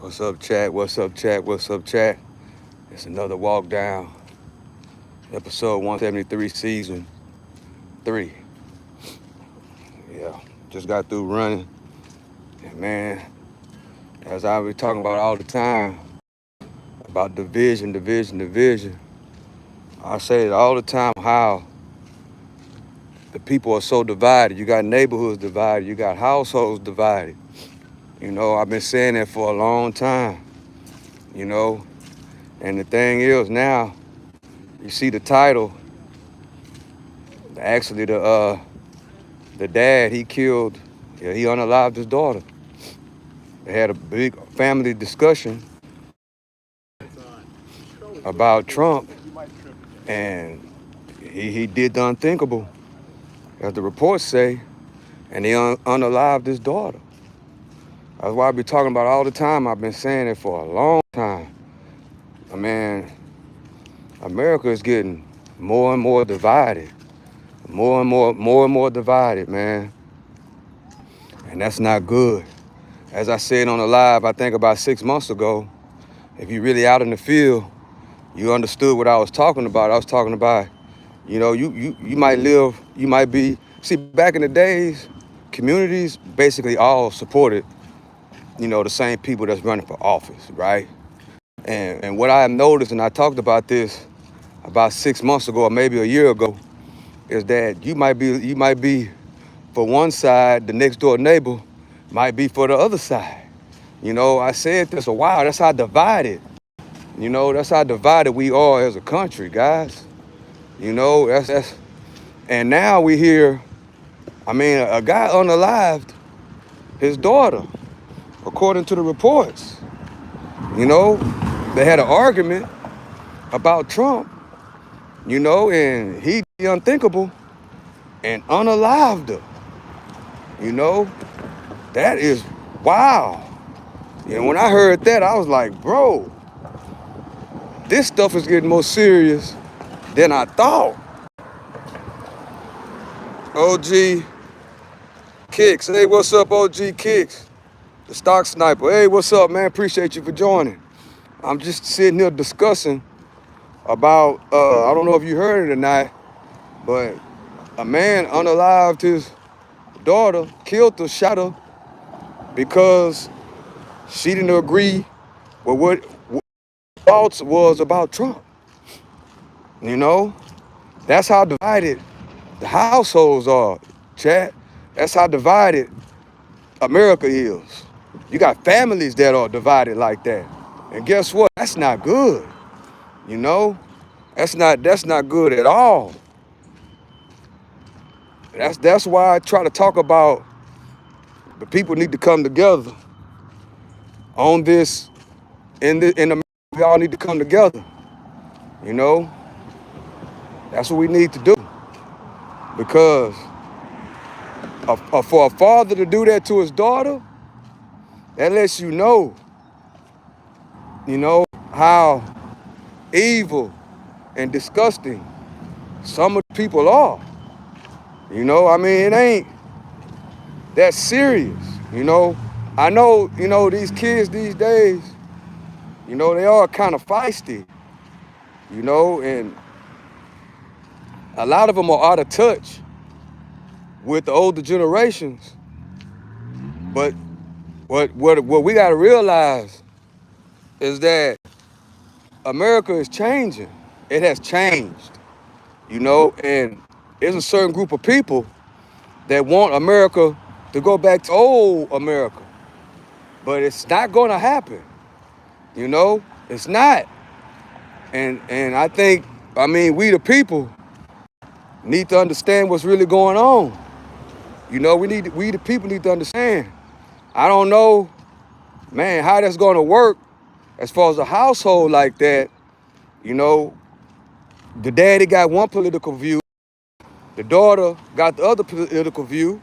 What's up, chat? What's up, chat? What's up, chat? It's another walk down, episode 173, season 3. Yeah, just got through running. And man, as I be talking about all the time, about division, I say it all the time how the people are so divided. You got neighborhoods divided, you got households divided. I've been saying that for a long time, you know. And the thing is now, you see the title, actually the dad, he unalived his daughter. They had a big family discussion about Trump, and he did the unthinkable, as the reports say, and he unalived his daughter. That's why I be talking about all the time. I've been saying it for a long time. Man, America is getting more and more divided, more and more divided, man, and that's not good. As I said on the live, I think about 6 months ago, if you're really out in the field, you understood what I was talking about. I was talking about, you might be, see, back in the days, communities basically all supported, the same people that's running for office, right? And what I have noticed, and I talked about this about 6 months ago or maybe a year ago, is that you might be for one side, the next door neighbor might be for the other side. I said this a while, that's how divided, that's how divided we are as a country, guys. That's and now we hear, a guy unalived his daughter, according to the reports. They had an argument about Trump, and he did the unthinkable and unalived her. That is wow. And when I heard that, I was like, bro, this stuff is getting more serious than I thought. OG Kicks. Hey, what's up, OG Kicks? The stock sniper. Hey, what's up, man? Appreciate you for joining. I'm just sitting here discussing about, I don't know if you heard it or not, but a man unalived his daughter, killed her, shot her, because she didn't agree with what thoughts was about Trump. That's how divided the households are, chat. That's how divided America is. You got families that are divided like that. And guess what? That's not good. That's not good at all. That's why I try to talk about the people need to come together on this. In America, we all need to come together. That's what we need to do. Because for a father to do that to his daughter, that lets you know how evil and disgusting some of the people are. It ain't that serious. I know, these kids these days, they are kind of feisty, and a lot of them are out of touch with the older generations. But what we got to realize is that America is changing. It has changed, and there's a certain group of people that want America to go back to old America. But it's not going to happen. It's not. And I think, we the people need to understand what's really going on. We the people need to understand. I don't know, man, how that's going to work as far as a household like that. The daddy got one political view, the daughter got the other political view,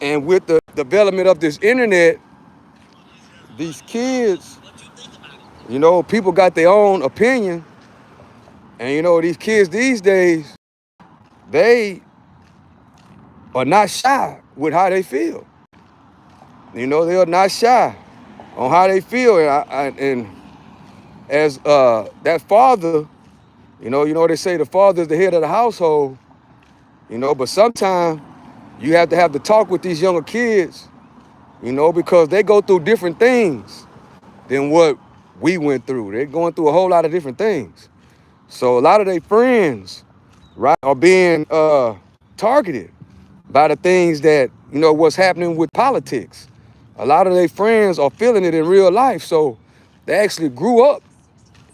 and with the development of this internet, these kids, people got their own opinion, and these kids these days, they are not shy with how they feel. They are not shy. on how they feel. And as that father, they say the father is the head of the household, but sometimes you have to have the talk with these younger kids, because they go through different things than what we went through. They're going through a whole lot of different things. So a lot of their friends, right, are being targeted by the things that, what's happening with politics. A lot of their friends are feeling it in real life. So they actually grew up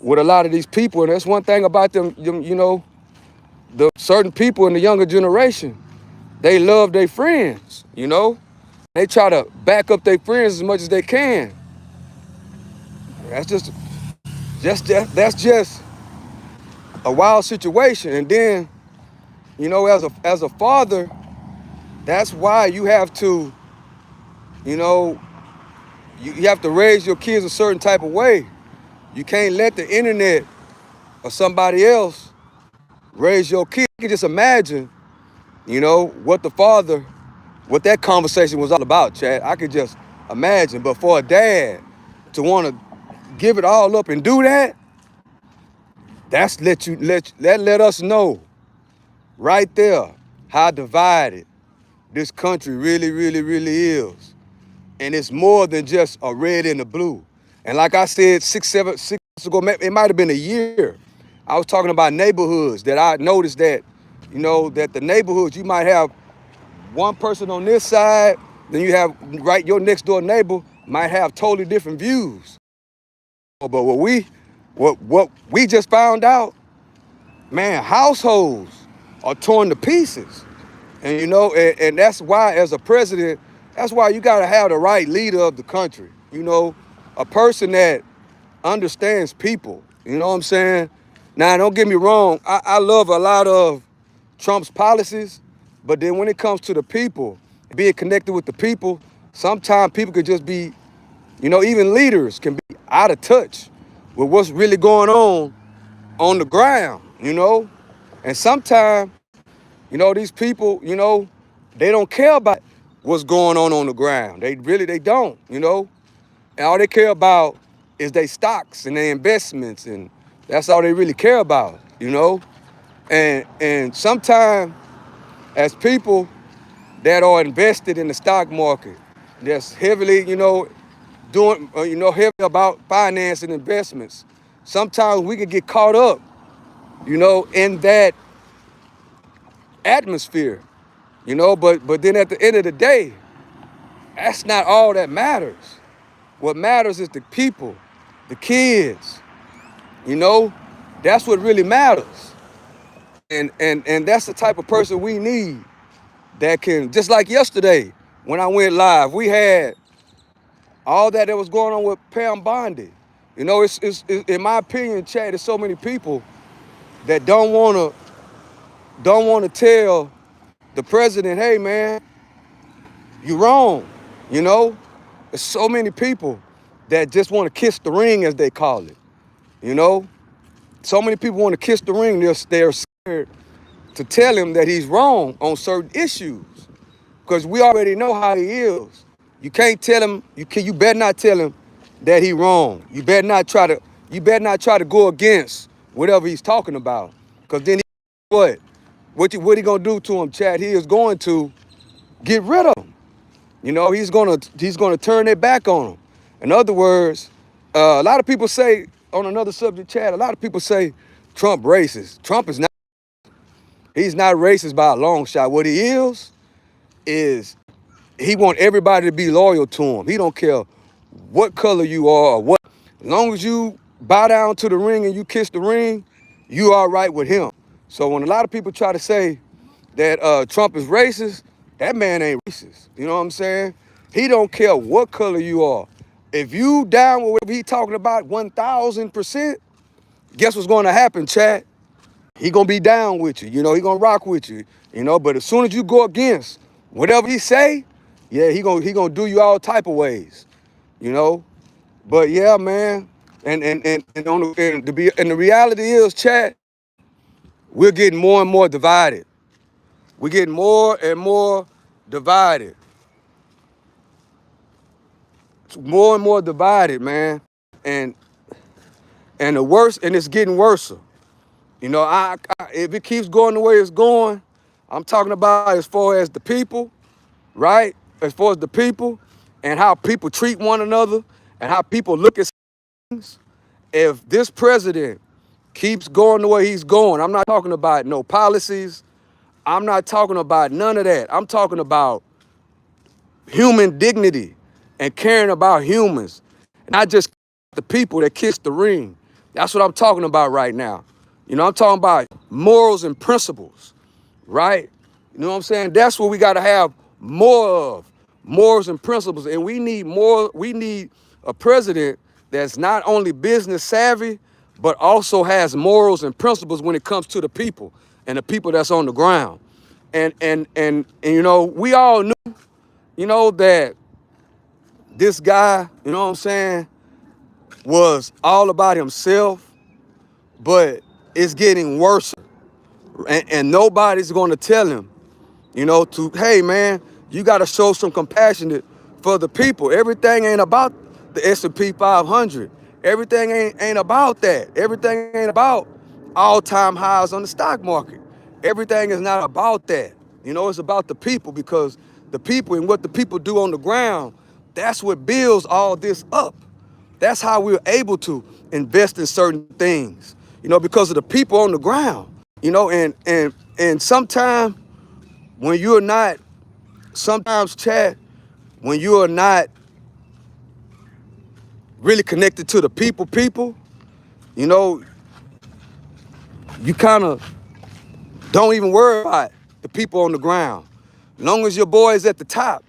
with a lot of these people. And that's one thing about them, the certain people in the younger generation, they love their friends, They try to back up their friends as much as they can. That's just a wild situation. And then, as a father, that's why you have to, you know, you have to raise your kids a certain type of way. You can't let the internet or somebody else raise your kid. You can just imagine, what that conversation was all about, Chad. I could just imagine. But for a dad to want to give it all up and do that, that's let us know right there how divided this country really, really, really is. And it's more than just a red and a blue. And like I said, 6 months ago, it might have been a year, I was talking about neighborhoods that I noticed that, that the neighborhoods, you might have one person on this side, then you have, right, your next door neighbor might have totally different views. But what we just found out, man, households are torn to pieces. And and that's why, as a president, that's why you gotta have the right leader of the country. A person that understands people. You know what I'm saying? Now, don't get me wrong, I love a lot of Trump's policies, but then when it comes to the people, being connected with the people, sometimes people could just be, even leaders can be out of touch with what's really going on the ground, And sometimes, these people, they don't care about what's going on the ground. They don't, And all they care about is their stocks and their investments, and that's all they really care about, And sometimes, as people that are invested in the stock market, that's heavily, doing, heavy about finance and investments, sometimes we can get caught up, in that atmosphere, but then at the end of the day, that's not all that matters. What matters is the people, the kids, that's what really matters. And that's the type of person we need that can, just like yesterday, when I went live, we had all that was going on with Pam Bondi. It's in my opinion, Chad, there's so many people that don't wanna tell the president, hey man, you wrong. There's so many people that just want to kiss the ring, as they call it. So many people want to kiss the ring. They're scared to tell him that he's wrong on certain issues, because we already know how he is. You can't tell him. You better not tell him that he wrong. You better not try to go against whatever he's talking about, because then what he gonna do to him, Chad? He is going to get rid of him. He's gonna turn their back on him. In other words, a lot of people say, on another subject, Chad, a lot of people say Trump racist. Trump is not. He's not racist by a long shot. What he is he want everybody to be loyal to him. He don't care what color you are or what. As long as you bow down to the ring and you kiss the ring, you are right with him. So when a lot of people try to say that Trump is racist, that man ain't racist. You know what I'm saying? He don't care what color you are. If you down with whatever he talking about 1,000%, guess what's going to happen, Chad? He going to be down with you. He going to rock with you. But as soon as you go against whatever he say, yeah, he gonna do you all type of ways. But yeah, man. And the reality is, Chad, we're getting more and more divided. We're getting more and more divided. more and more divided, man. And the worst, and it's getting worse. You know, if it keeps going the way it's going, I'm talking about as far as the people, right? As far as the people and how people treat one another and how people look at things. If this president keeps going the way he's going, I'm not talking about no policies. I'm not talking about none of that. I'm talking about human dignity and caring about humans, not just the people that kiss the ring. That's what I'm talking about right now. You know, I'm talking about morals and principles, right? You know what I'm saying? That's what we got to have more of, morals and principles. And we need more. We need a president that's not only business savvy, but also has morals and principles when it comes to the people and the people that's on the ground. And you know, we all knew, you know, that this guy, you know what I'm saying, was all about himself, but it's getting worse. And nobody's going to tell him, you know, hey, man, you got to show some compassion for the people. Everything ain't about the S&P 500. Everything ain't about that. Everything ain't about all-time highs on the stock market. Everything is not about that. You know, it's about the people, because the people and what the people do on the ground, that's what builds all this up. That's how we're able to invest in certain things, you know, because of the people on the ground, you know, and sometimes when you're not, sometimes, Chad, when you are not really connected to the people, you know, you kind of don't even worry about the people on the ground. As long as your boy is at the top,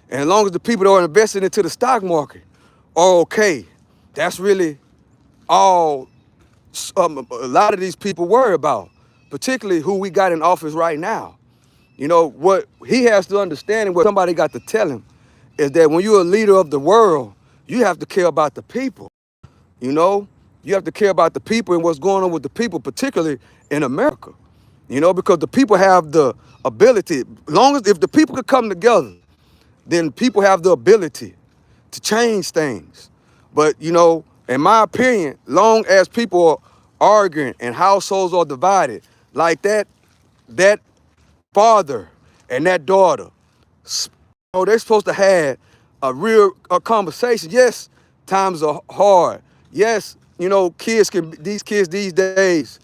and as long as the people that are invested into the stock market are okay, that's really all a lot of these people worry about, particularly who we got in office right now. You know, what he has to understand and what somebody got to tell him is that when you're a leader of the world, you have to care about the people. You know, you have to care about the people and what's going on with the people, particularly in America. You know, because the people have the ability, long as if the people could come together, then people have the ability to change things. But, you know, in my opinion, long as people are arguing and households are divided, like that father and that daughter, they're supposed to have a real conversation. Yes, times are hard. Yes, you know, these kids these days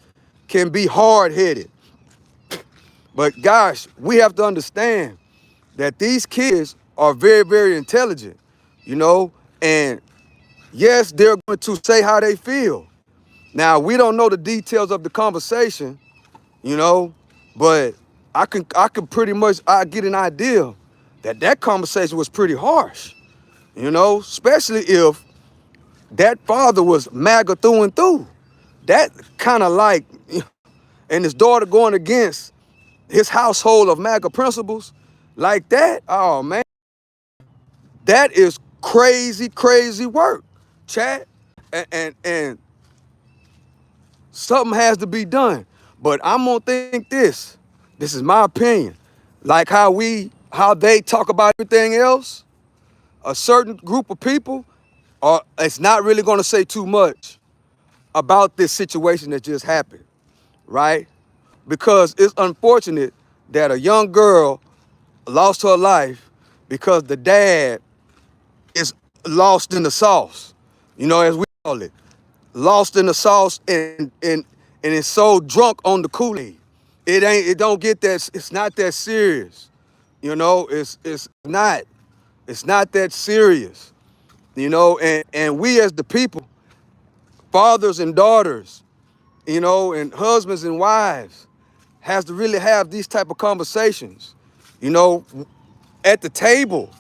can be hard-headed. But gosh, we have to understand that these kids are very, very intelligent, you know, and yes, they're going to say how they feel. Now, we don't know the details of the conversation, you know, but I can pretty much, I get an idea that conversation was pretty harsh, you know, especially if that father was MAGA through and through. That kind of like, and his daughter going against his household of MAGA principles like that, oh man, that is crazy, crazy work, chat. And something has to be done. But I'm gonna think this is my opinion, like how they talk about everything else, a certain group of people it's not really gonna say too much about this situation that just happened, right? Because it's unfortunate that a young girl lost her life because the dad is lost in the sauce, you know, as we call it, lost in the sauce and is so drunk on the Kool-Aid. It don't get that, it's not that serious. You know, it's not that serious. You know, and we as the people, fathers and daughters, you know, and husbands and wives, has to really have these type of conversations, you know, at the table,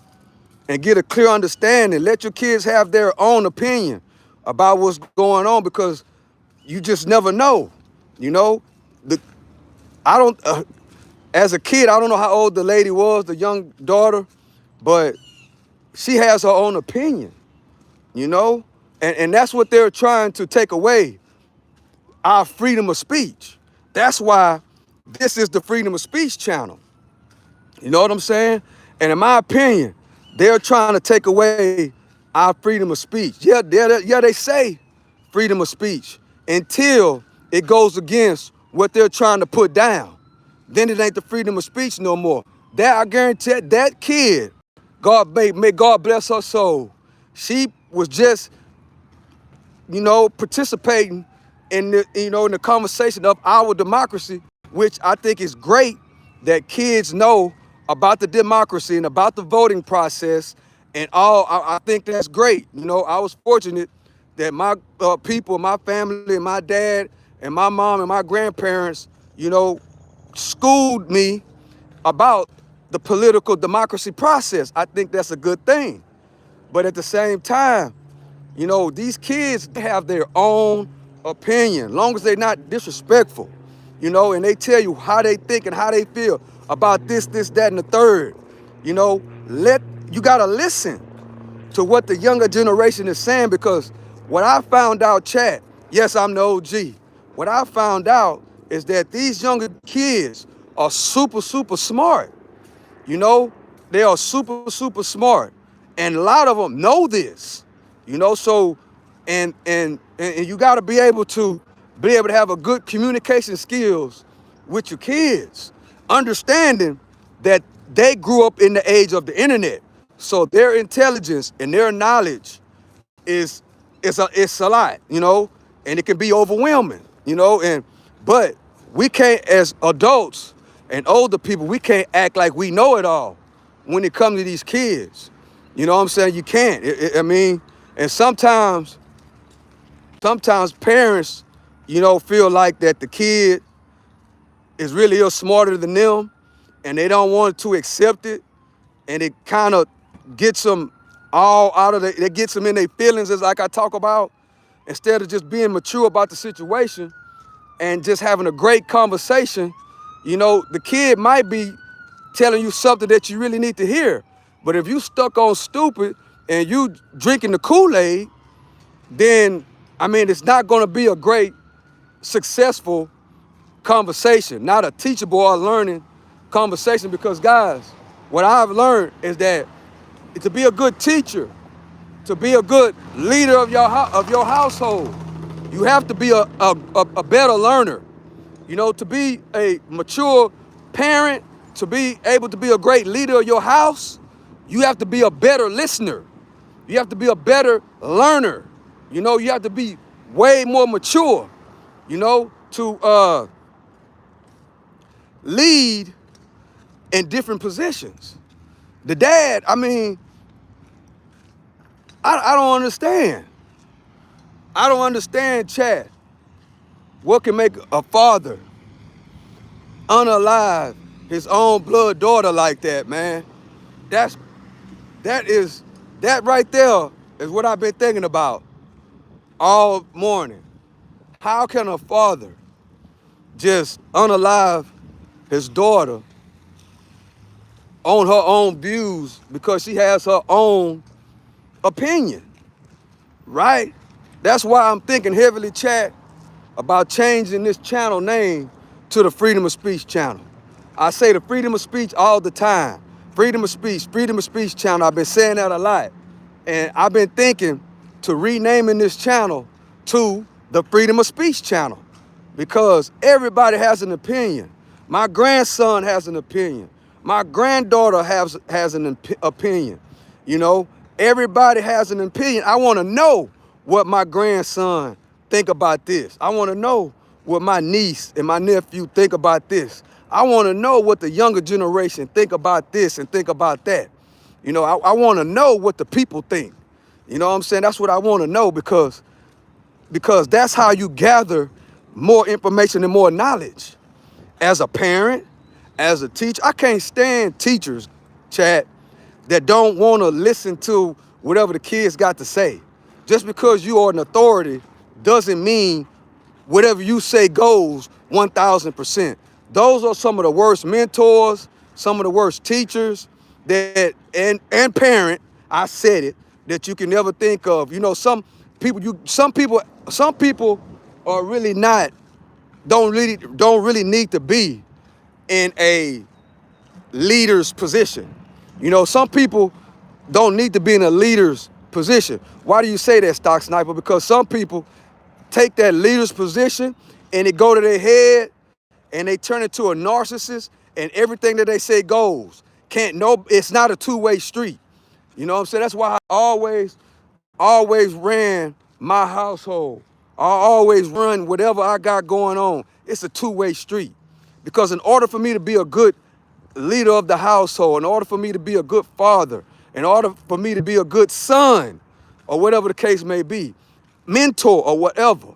and get a clear understanding. Let your kids have their own opinion about what's going on, because you just never know. You know, I don't, as a kid, I don't know how old the lady was, the young daughter, but she has her own opinion, you know, and that's what they're trying to take away, our freedom of speech. That's why this is the freedom of speech channel. You know what I'm saying? And in my opinion, they're trying to take away our freedom of speech. Yeah, they say freedom of speech until it goes against what they're trying to put down. Then it ain't the freedom of speech no more. That I guarantee that kid, may God bless her soul. She was just, participating in the conversation of our democracy, which I think is great that kids know about the democracy and about the voting process and all. I think that's great. I was fortunate that my people, my family, and my dad and my mom and my grandparents, schooled me about the political democracy process. I think that's a good thing. But at the same time, these kids have their own opinion, long as they're not disrespectful, and they tell you how they think and how they feel about this, that, and the third. You gotta listen to what the younger generation is saying, because what I found out, chat, yes, I'm the OG. What I found out is that these younger kids are super, super smart. They are super, super smart. And a lot of them know this, so, and you got to be able to have a good communication skills with your kids, understanding that they grew up in the age of the internet. So their intelligence and their knowledge is it's a lot, and it can be overwhelming, but we can't, as adults and older people, we can't act like we know it all when it comes to these kids. You know what I'm saying? You can't. And sometimes parents, feel like that the kid is really smarter than them, and they don't want to accept it, and it kind of gets them all out of it gets them in their feelings, as like I talk about, instead of just being mature about the situation and just having a great conversation. The kid might be telling you something that you really need to hear, but if you stuck on stupid and you drinking the Kool-Aid, then it's not going to be a great, successful conversation, not a teachable or learning conversation. Because guys, what I've learned is that to be a good teacher, to be a good leader of your household, you have to be a better learner. To be a mature parent, to be able to be a great leader of your house, you have to be a better listener. You have to be a better learner. You have to be way more mature, to lead in different positions. The dad, I don't understand. I don't understand, Chad, what can make a father unalive his own blood daughter like that, man. That right there is what I've been thinking about all morning. How can a father just unalive his daughter on her own views because she has her own opinion, right? That's why I'm thinking heavily, chat, about changing this channel name to the Freedom of Speech channel. I say the freedom of speech all the time. Freedom of speech channel. I've been saying that a lot. And I've been thinking to renaming this channel to the Freedom of Speech channel, because everybody has an opinion. My grandson has an opinion. My granddaughter has an opinion. Everybody has an opinion. I want to know what my grandson think about this. I want to know what my niece and my nephew think about this. I want to know what the younger generation think about this and think about that. I want to know what the people think. You know what I'm saying? That's what I want to know, because that's how you gather more information and more knowledge. As a parent, as a teacher, I can't stand teachers, chat, that don't want to listen to whatever the kids got to say. Just because you are an authority doesn't mean whatever you say goes 1,000%. Those are some of the worst mentors, some of the worst teachers that and parent, I said it, that you can never think of. Some people are really not, don't really need to be in a leader's position. Some people don't need to be in a leader's position. Why do you say that, Stock Sniper? Because some people take that leader's position and it go to their head and they turn into a narcissist and everything that they say goes. It's not a two-way street. You know what I'm saying? That's why I always ran my household. I always run whatever I got going on. It's a two-way street. Because in order for me to be a good leader of the household, in order for me to be a good father, in order for me to be a good son, or whatever the case may be, mentor or whatever,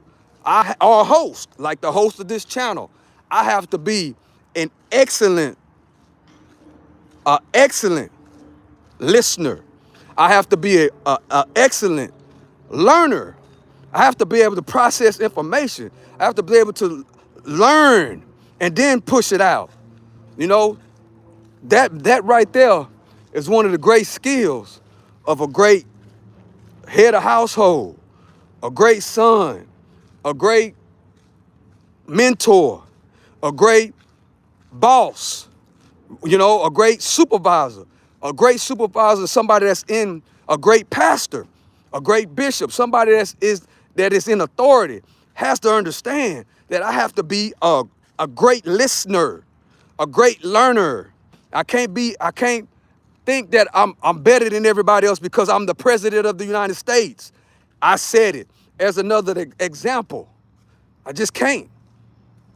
or a host, like the host of this channel, I have to be an excellent listener. I have to be a excellent learner. I have to be able to process information. I have to be able to learn and then push it out. You know, that right there is one of the great skills of a great head of household, a great son, a great mentor, a great boss, you know, a great supervisor. A great supervisor is somebody that's in, a great pastor, a great bishop, somebody that is in authority, has to understand that I have to be a great listener, a great learner. I can't think that I'm better than everybody else because I'm the president of the United States. I said it as another example. I just can't.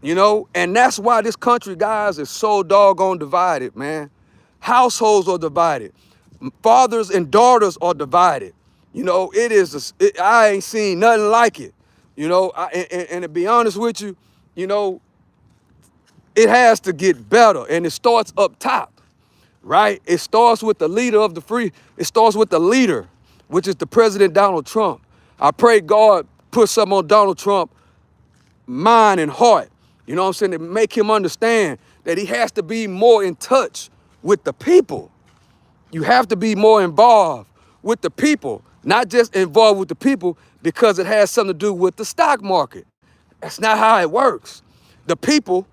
You know, and that's why this country, guys, is so doggone divided, man. Households are divided. Fathers and daughters are divided. You know, I ain't seen nothing like it. You know, and to be honest with you, you know, it has to get better, and it starts up top, right? It starts with the leader of the free. It starts with the leader, which is the President Donald Trump. I pray God put something on Donald Trump mind and heart, you know what I'm saying, to make him understand that he has to be more in touch with the people. You have to be more involved with the people, not just involved with the people because it has something to do with the stock market. That's not how it works. The people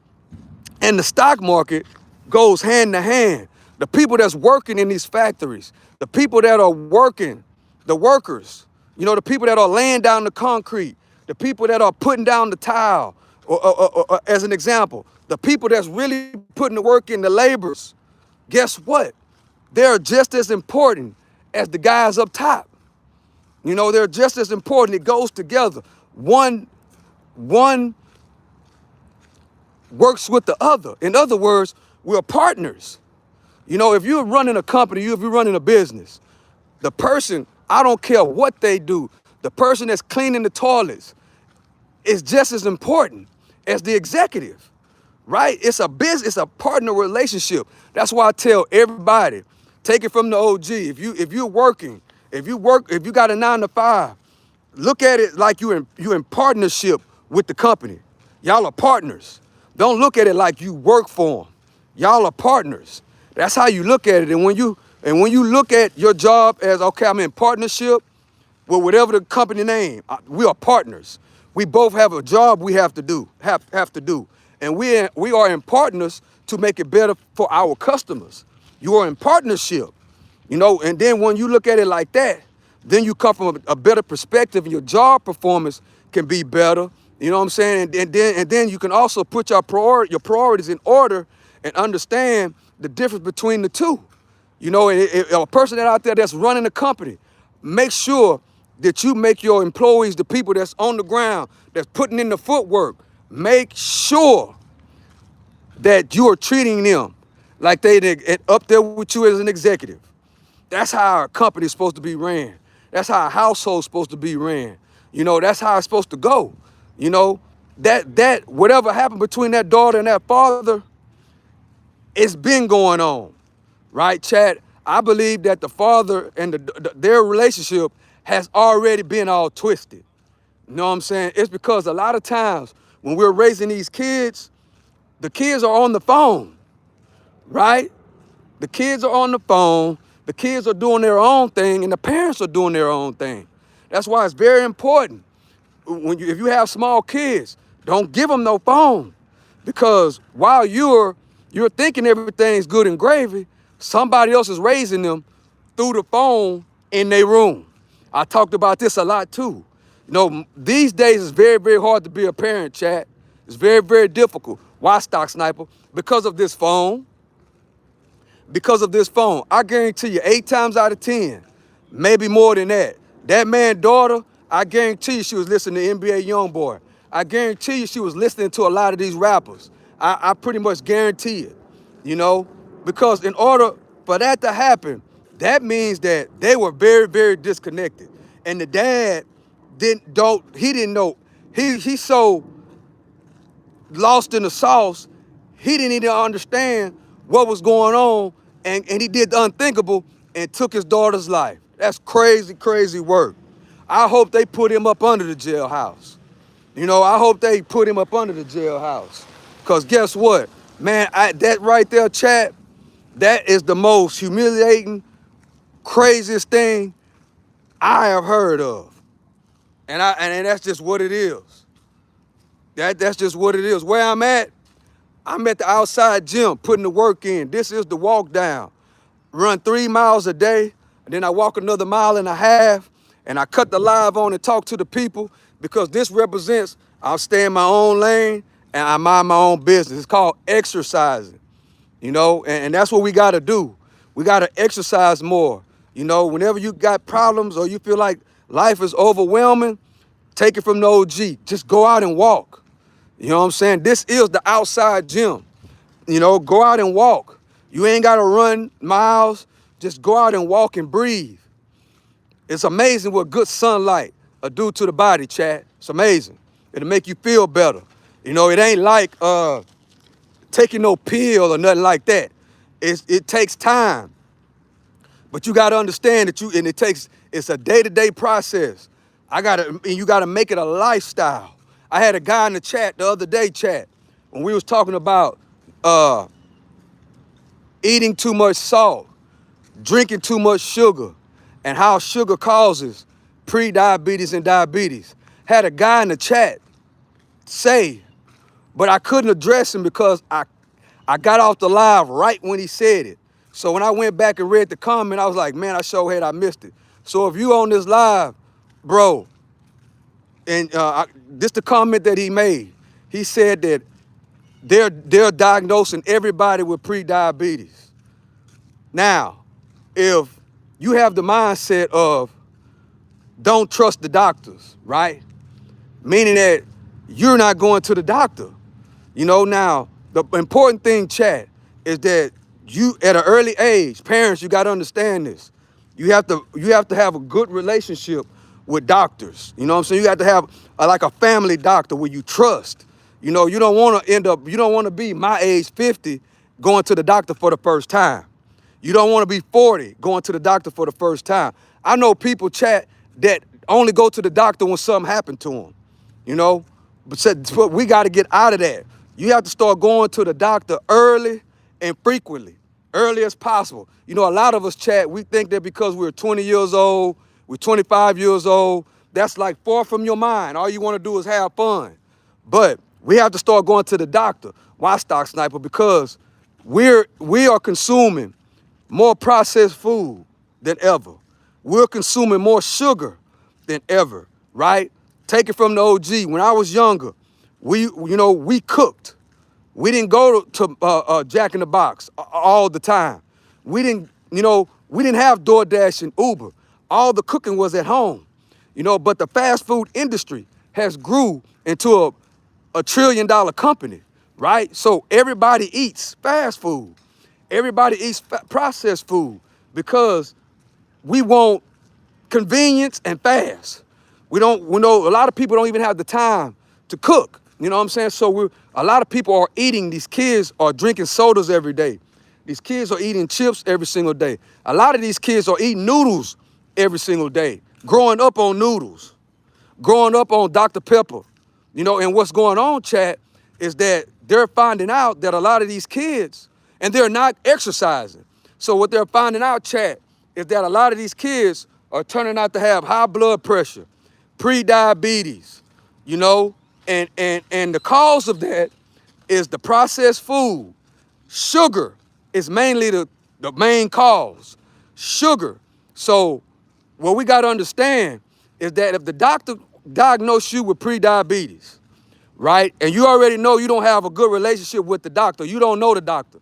and the stock market goes hand to hand. The people that's working in these factories, the people that are working, the workers, you know, the people that are laying down the concrete, the people that are putting down the tile, or as an example, the people that's really putting the work in, the laborers, guess what? They're just as important as the guys up top. You know, they're just as important. It goes together. One works with the other. In other words, we're partners. You know, if you're running a company, if you're running a business, the person, I don't care what they do, the person that's cleaning the toilets is just as important as the executive, right? It's a business, it's a partner relationship. That's why I tell everybody, take it from the OG. If you're working, if you got a 9-to-5, look at it like you in partnership with the company. Y'all are partners. Don't look at it like you work for them. Y'all are partners. That's how you look at it. And when you look at your job as, okay, I'm in partnership with whatever the company name, we are partners. We both have a job we have to do. And we are in partners to make it better for our customers. You are in partnership, you know, and then when you look at it like that, then you come from a better perspective and your job performance can be better. You know what I'm saying? And then you can also put your priorities in order and understand the difference between the two. You know, a person out there that's running a company, make sure that you make your employees, the people that's on the ground, that's putting in the footwork, make sure that you are treating them like they up there with you as an executive. That's how a company is supposed to be ran. That's how a household is supposed to be ran. You know, that's how it's supposed to go. You know, that whatever happened between that daughter and that father, it's been going on, right, Chad? I believe that the father and their relationship has already been all twisted. You know what I'm saying? It's because a lot of times when we're raising these kids, the kids are on the phone, right? The kids are on the phone, the kids are doing their own thing, and the parents are doing their own thing. That's why it's very important. If you have small kids, don't give them no phone. Because while you're thinking everything's good and gravy, somebody else is raising them through the phone in their room. I talked about this a lot too. You know, these days it's very, very hard to be a parent, chat. It's very, very difficult. Why, Stock Sniper? Because of this phone. Because of this phone. I guarantee you 8 times out of 10, maybe more than that. That man's daughter, I guarantee you she was listening to NBA Youngboy. I guarantee you she was listening to a lot of these rappers. I pretty much guarantee it, you know, because in order for that to happen, that means that they were very, very disconnected. And the dad he didn't know. He's so lost in the sauce, he didn't even understand what was going on, and he did the unthinkable and took his daughter's life. That's crazy, crazy work. I hope they put him up under the jailhouse. You know, I hope they put him up under the jailhouse. Because guess what? Man, that right there, chat, that is the most humiliating, craziest thing I have heard of. And that's just what it is. That's just what it is. Where I'm at the outside gym, putting the work in. This is the walk down. Run 3 miles a day, and then I walk another 1.5 miles, and I cut the live on and talk to the people, because this represents I'll stay in my own lane and I mind my own business. It's called exercising, you know, and that's what we got to do. We got to exercise more. You know, whenever you got problems or you feel like life is overwhelming, take it from the OG. Just go out and walk. You know what I'm saying? This is the outside gym. You know, go out and walk. You ain't got to run miles. Just go out and walk and breathe. It's amazing what good sunlight will do to the body, chat. It's amazing. It'll make you feel better. You know, it ain't like taking no pill or nothing like that. It takes time. But you got to understand that it's a day-to-day process. You got to make it a lifestyle. I had a guy in the chat the other day, chat, when we was talking about eating too much salt, drinking too much sugar, and how sugar causes pre-diabetes and diabetes. Had a guy in the chat say, but I couldn't address him because I got off the live right when he said it. So when I went back and read the comment, I was like, man, I missed it. So if you on this live, bro, and this the comment that he made. He said that they're diagnosing everybody with pre-diabetes. Now, if you have the mindset of don't trust the doctors, right? Meaning that you're not going to the doctor. You know, now, the important thing, chat, is that you, at an early age, parents, you got to understand this. You have to have a good relationship with doctors. You know what I'm saying? You have to have like a family doctor where you trust. You know, you don't want to be my age, 50, going to the doctor for the first time. You don't want to be 40 going to the doctor for the first time. I know people, chat, that only go to the doctor when something happened to them, you know? But we got to get out of that. You have to start going to the doctor early and frequently, early as possible. You know, a lot of us, chat, we think that because we're 20 years old, we're 25 years old, that's like far from your mind. All you want to do is have fun. But we have to start going to the doctor. Why, Stock Sniper? Because we are consuming more processed food than ever. We're consuming more sugar than ever, right? Take it from the OG. When I was younger, we cooked. We didn't go to Jack in the Box all the time. We didn't have DoorDash and Uber. All the cooking was at home, you know, but the fast food industry has grew into a $1 trillion company, right? So everybody eats fast food. Everybody eats processed food because we want convenience and fast. We know a lot of people don't even have the time to cook. You know what I'm saying? So a lot of people are eating, these kids are drinking sodas every day. These kids are eating chips every single day. A lot of these kids are eating noodles every single day, growing up on noodles, growing up on Dr. Pepper. You know, and what's going on, chat, is that they're finding out that a lot of these kids, and they're not exercising. So what they're finding out, chat, is that a lot of these kids are turning out to have high blood pressure, pre-diabetes, you know, and the cause of that is the processed food. Sugar is mainly the main cause. Sugar. So what we got to understand is that if the doctor diagnosed you with pre-diabetes, right, and you already know you don't have a good relationship with the doctor, you don't know the doctor,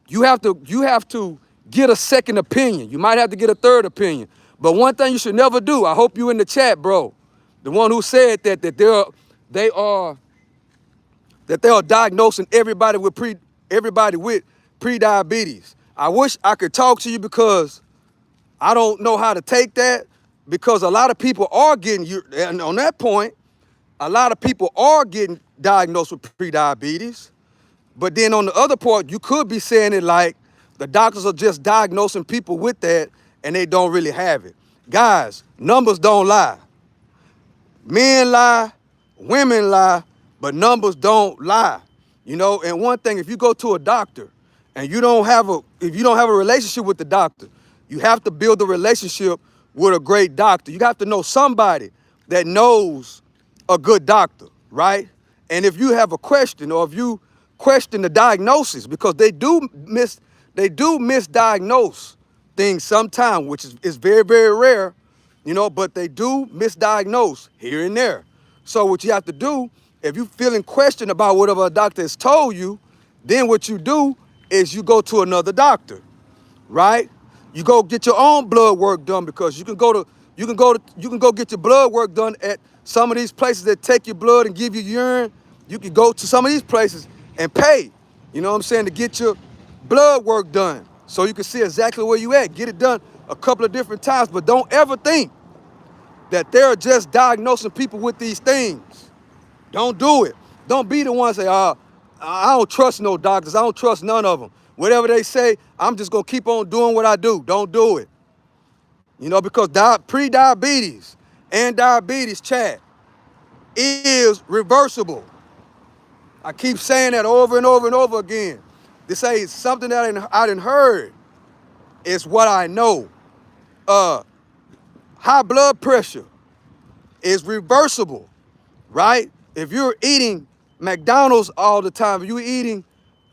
you have to get a second opinion. You might have to get a third opinion. But one thing you should never do, I hope you in the chat, bro, the one who said that they are diagnosing everybody with pre-diabetes. I wish I could talk to you because I don't know how to take that, because a lot of people are getting, and on that point, a lot of people are getting diagnosed with pre-diabetes. But then on the other part, you could be saying it like the doctors are just diagnosing people with that and they don't really have it. Guys, numbers don't lie. Men lie, women lie, but numbers don't lie. You know, and one thing, if you go to a doctor and if you don't have a relationship with the doctor, you have to build a relationship with a great doctor. You have to know somebody that knows a good doctor, right? And if you have a question, or if you question the diagnosis, because they do misdiagnose things sometimes, which is very, very rare, you know, but they do misdiagnose here and there. So what you have to do, if you're feeling questioned about whatever a doctor has told you, then what you do is you go to another doctor, right? You go get your own blood work done, because you can go get your blood work done at some of these places that take your blood and give you urine. You can go to some of these places and pay, you know what I'm saying, to get your blood work done, so you can see exactly where you at. Get it done a couple of different times, but don't ever think that they're just diagnosing people with these things. Don't do it. Don't be the one to say, I don't trust no doctors. I don't trust none of them. Whatever they say, I'm just going to keep on doing what I do. Don't do it. You know, because pre-diabetes and diabetes, chat, is reversible. I keep saying that over and over and over again. This ain't something that I done heard. It's what I know. High blood pressure is reversible, right? If you're eating McDonald's all the time, if you're eating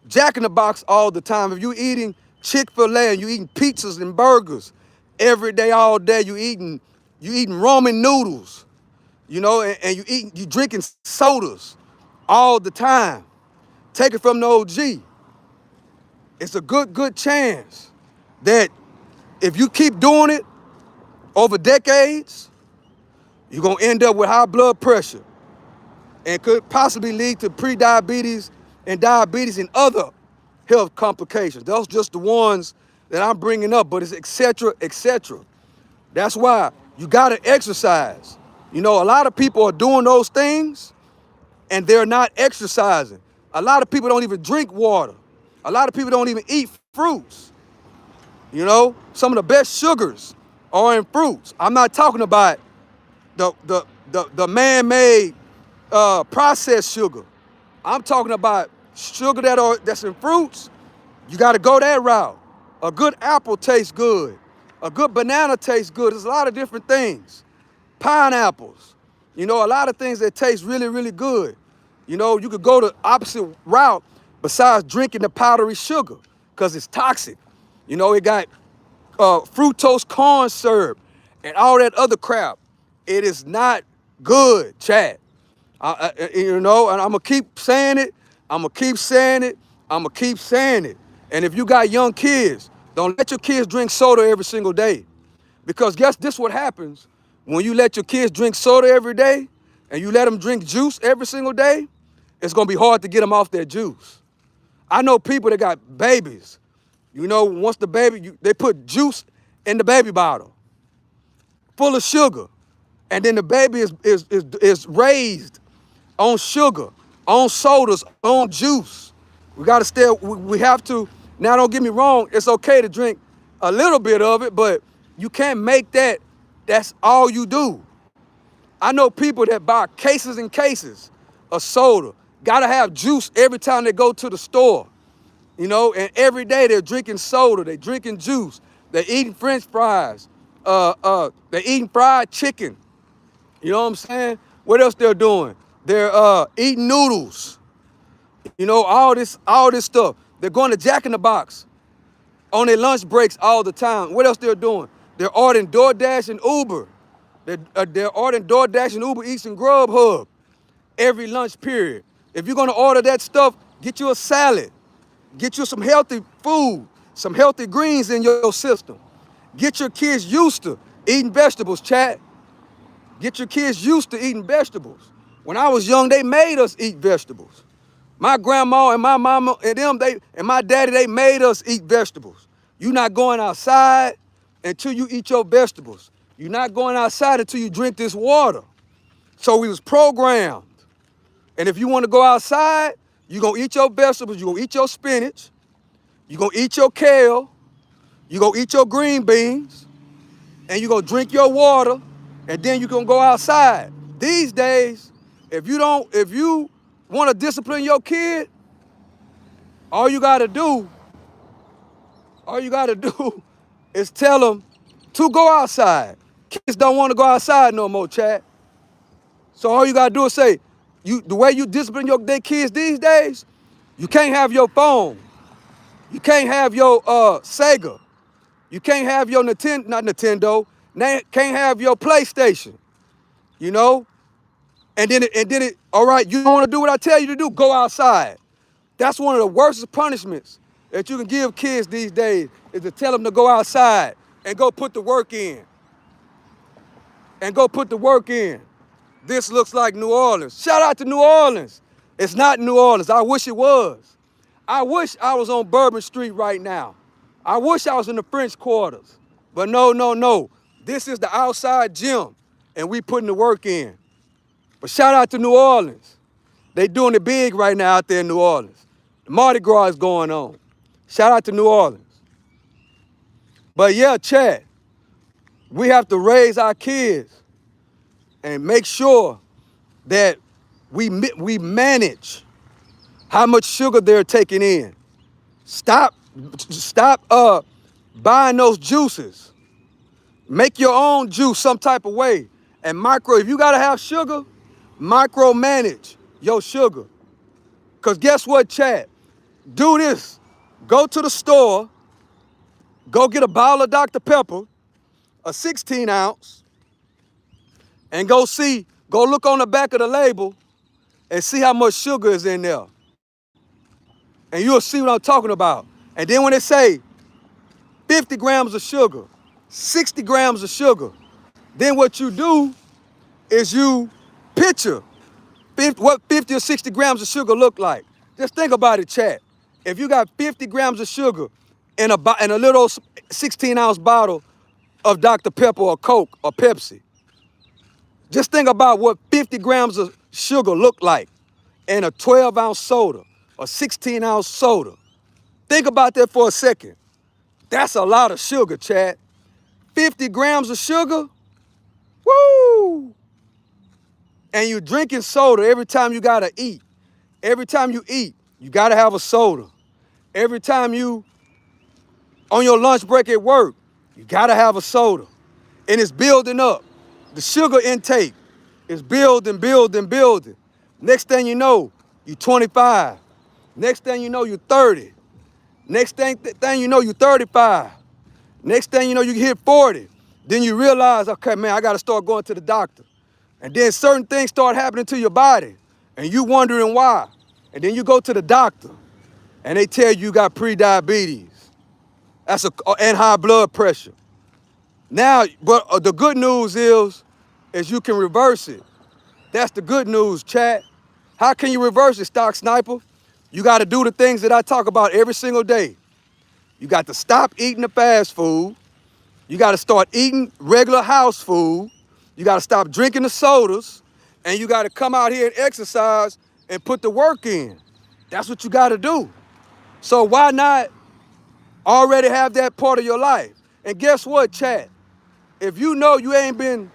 Jack in the Box all the time, if you're eating Chick-fil-A and you're eating pizzas and burgers every day, all day, you eating ramen noodles, you know, and you drinking sodas all the time. Take it from the OG. It's a good chance that if you keep doing it over decades, you're gonna end up with high blood pressure, and could possibly lead to pre-diabetes and diabetes and other health complications. Those just the ones that I'm bringing up, but it's et cetera, et cetera. That's why you gotta exercise. You know, a lot of people are doing those things and they're not exercising. A lot of people don't even drink water. A lot of people don't even eat fruits. You know, some of the best sugars are in fruits. I'm not talking about the man-made processed sugar. I'm talking about sugar that's in fruits. You got to go that route. A good apple tastes good. A good banana tastes good. There's a lot of different things. Pineapples. You know, a lot of things that taste really, really good. You know, you could go the opposite route besides drinking the powdery sugar, because it's toxic. You know, it got fructose corn syrup and all that other crap. It is not good, chat. You know, and I'm going to keep saying it. I'm going to keep saying it. I'm going to keep saying it. And if you got young kids, don't let your kids drink soda every single day. Because guess this what happens when you let your kids drink soda every day and you let them drink juice every single day. It's going to be hard to get them off that juice. I know people that got babies. You know, once the baby, they put juice in the baby bottle full of sugar. And then the baby is raised on sugar, on sodas, on juice. We got to stay, we have to, now don't get me wrong, it's okay to drink a little bit of it, but you can't make that's all you do. I know people that buy cases and cases of soda, gotta have juice every time they go to the store, you know, and every day they're drinking soda, they're drinking juice, they're eating French fries, they're eating fried chicken. You know what I'm saying? What else they're doing? They're eating noodles. You know, all this stuff. They're going to Jack in the Box on their lunch breaks all the time. What else they're doing? They're ordering DoorDash and Uber. They're ordering DoorDash and Uber Eats and Grubhub every lunch period. If you're gonna order that stuff, get you a salad. Get you some healthy food, some healthy greens in your system. Get your kids used to eating vegetables, chat. Get your kids used to eating vegetables. When I was young, they made us eat vegetables. My grandma and my mama and them, and my daddy, they made us eat vegetables. You're not going outside until you eat your vegetables. You're not going outside until you drink this water. So we was programmed. And if you want to go outside, you're going to eat your vegetables, you're going to eat your spinach, you're going to eat your kale, you're going to eat your green beans, and you're going to drink your water, and then you're going to go outside. These days, if you want to discipline your kid, all you got to do is tell them to go outside. Kids don't want to go outside no more, Chad. So all you got to do is say, the way you discipline their kids these days, you can't have your phone. You can't have your Sega. You can't have your Nintendo. Can't have your PlayStation. You know? And then all right, you don't want to do what I tell you to do, go outside. That's one of the worst punishments that you can give kids these days, is to tell them to go outside and go put the work in. This looks like New Orleans. Shout out to New Orleans. It's not New Orleans. I wish it was. I wish I was on Bourbon Street right now. I wish I was in the French Quarters. But no. This is the outside gym, and we putting the work in. But shout out to New Orleans. They doing it big right now out there in New Orleans. The Mardi Gras is going on. Shout out to New Orleans. But yeah, Chad, we have to raise our kids and make sure that we manage how much sugar they're taking in. Stop buying those juices. Make your own juice some type of way. And if you gotta have sugar, micromanage your sugar. Cause guess what, Chad? Do this. Go to the store, go get a bottle of Dr. Pepper, a 16 ounce, and go look on the back of the label and see how much sugar is in there. And you'll see what I'm talking about. And then when they say 50 grams of sugar, 60 grams of sugar, then what you do is you picture what 50 or 60 grams of sugar look like. Just think about it, chat. If you got 50 grams of sugar in a little 16 ounce bottle of Dr. Pepper or Coke or Pepsi, just think about what 50 grams of sugar look like in a 12 ounce soda or 16 ounce soda. Think about that for a second. That's a lot of sugar, Chad. 50 grams of sugar, woo! And you're drinking soda every time you gotta eat. Every time you eat, you gotta have a soda. Every time you, on your lunch break at work, you gotta have a soda. And it's building up. The sugar intake is building. Next thing you know, you're 25. Next thing you know, you're 30. Next thing you know, you're 35. Next thing you know, you hit 40. Then you realize, okay, man, I gotta start going to the doctor. And then certain things start happening to your body, and you wondering why. And then you go to the doctor, and they tell you got pre-diabetes. And high blood pressure. Now, but the good news is you can reverse it. That's the good news, chat. How can you reverse it, Stock Sniper? You got to do the things that I talk about every single day. You got to stop eating the fast food. You got to start eating regular house food. You got to stop drinking the sodas. And you got to come out here and exercise and put the work in. That's what you got to do. So why not already have that part of your life? And guess what, chat? If you know you ain't been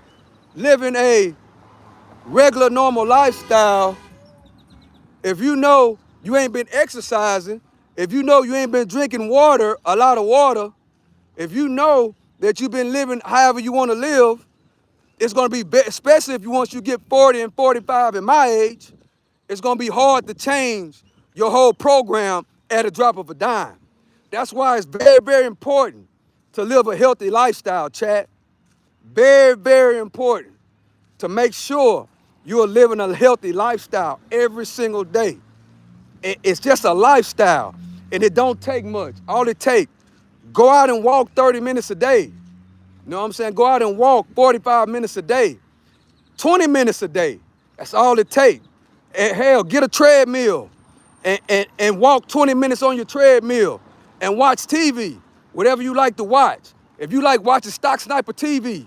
living a regular, normal lifestyle, if you know you ain't been exercising, if you know you ain't been drinking water, a lot of water, if you know that you've been living however you want to live, it's going to be, especially if once you get 40 and 45 at my age, it's going to be hard to change your whole program at a drop of a dime. That's why it's very, very important to live a healthy lifestyle, chat. Very, very important to make sure you are living a healthy lifestyle every single day. It's just a lifestyle, and it don't take much. All it takes, go out and walk 30 minutes a day. You know what I'm saying? Go out and walk 45 minutes a day, 20 minutes a day. That's all it takes. And hell, get a treadmill and walk 20 minutes on your treadmill and watch TV, whatever you like to watch. If you like watching Stock Sniper TV,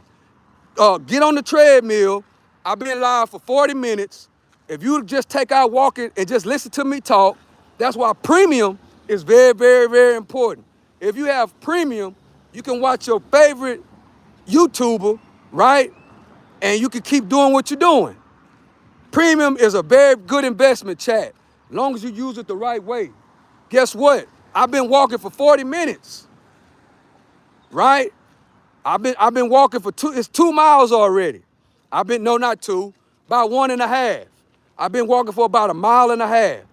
get on the treadmill. I've been live for 40 minutes. If you just take out walking and just listen to me talk, that's why premium is very, very, very important. If you have premium, you can watch your favorite YouTuber, right? And you can keep doing what you're doing. Premium is a very good investment, chat, as long as you use it the right way. Guess what? I've been walking for 40 minutes, right? I've been walking for it's 2 miles already. No, not 2, about 1.5. I've been walking for about 1.5 miles.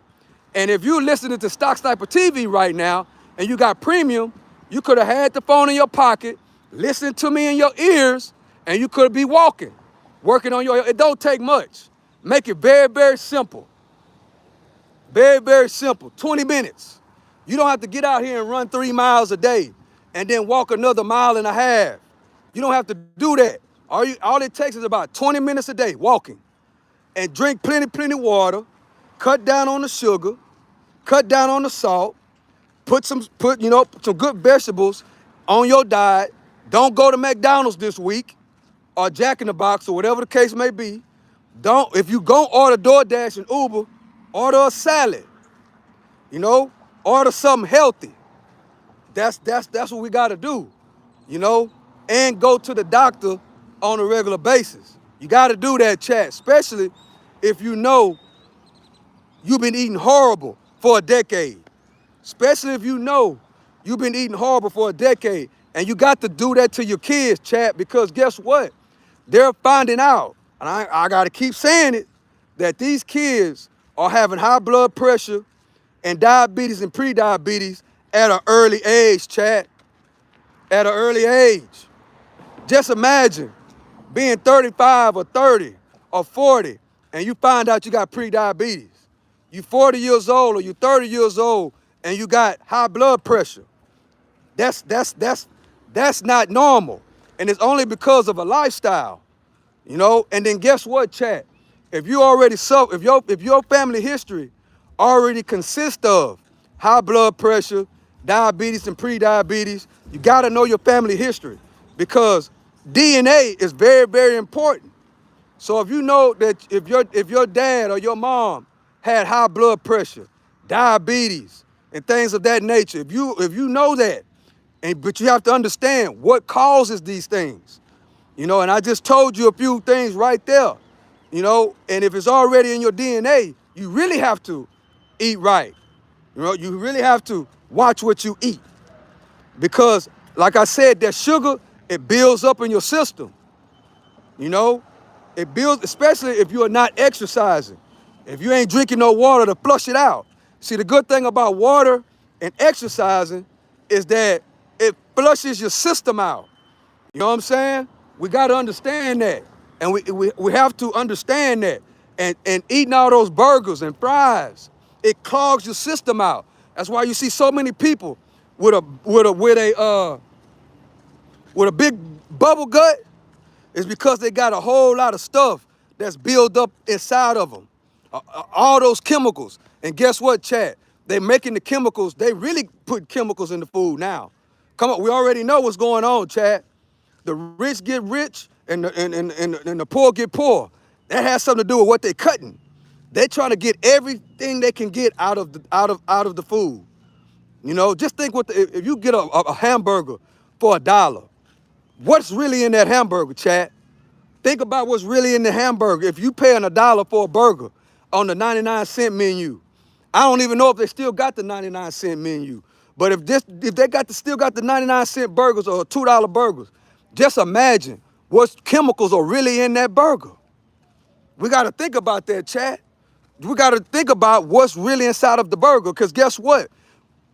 And if you're listening to Stock Sniper TV right now and you got premium, you could have had the phone in your pocket, listening to me in your ears, and you could be walking, working on it don't take much. Make it very, very simple. Very, very simple. 20 minutes. You don't have to get out here and run 3 miles a day and then walk another 1.5 miles. You don't have to do that. All it takes is about 20 minutes a day walking. And drink plenty water. Cut down on the sugar. Cut down on the salt. Put some good vegetables on your diet. Don't go to McDonald's this week or Jack in the Box or whatever the case may be. If you go order DoorDash and Uber, order a salad. Order something healthy. That's what we gotta do, and go to the doctor on a regular basis. You gotta do that, chat, especially if you know you've been eating horrible for a decade. Especially if you know you've been eating horrible for a decade. And you got to do that to your kids, chat, because guess what? They're finding out, and I gotta keep saying it, that these kids are having high blood pressure and diabetes and pre-diabetes at an early age, chat. At an early age. Just imagine being 35 or 30 or 40 and you find out you got pre-diabetes. You 40 years old or you 30 years old and you got high blood pressure. That's not normal. And it's only because of a lifestyle, And then guess what, chat? If you already if your family history already consists of high blood pressure, diabetes and pre-diabetes, you gotta know your family history because DNA is very, very important. So if you know that if your dad or your mom had high blood pressure, diabetes, and things of that nature, if you know that, but you have to understand what causes these things. And I just told you a few things right there. And if it's already in your DNA, you really have to eat right. You really have to watch what you eat. Because, like I said, that sugar, it builds up in your system. It builds, especially if you are not exercising. If you ain't drinking no water to flush it out. See, the good thing about water and exercising is that it flushes your system out. You know what I'm saying? We got to understand that. And we have to understand that. And eating all those burgers and fries, it clogs your system out. That's why you see so many people with a big bubble gut. It's because they got a whole lot of stuff that's built up inside of them. All those chemicals. And guess what, Chad? They making the chemicals. They really put chemicals in the food now. Come on, we already know what's going on, Chad. The rich get rich and the poor get poor. That has something to do with what they're cutting. They're trying to get everything they can get out of the food. Just think if you get a hamburger for $1, what's really in that hamburger, Chad? Think about what's really in the hamburger. If you paying $1 for a burger on the 99-cent menu, I don't even know if they still got the 99-cent menu. But if they still got the 99-cent burgers or $2 burgers, just imagine what chemicals are really in that burger. We got to think about that, Chad. We got to think about what's really inside of the burger, because guess what?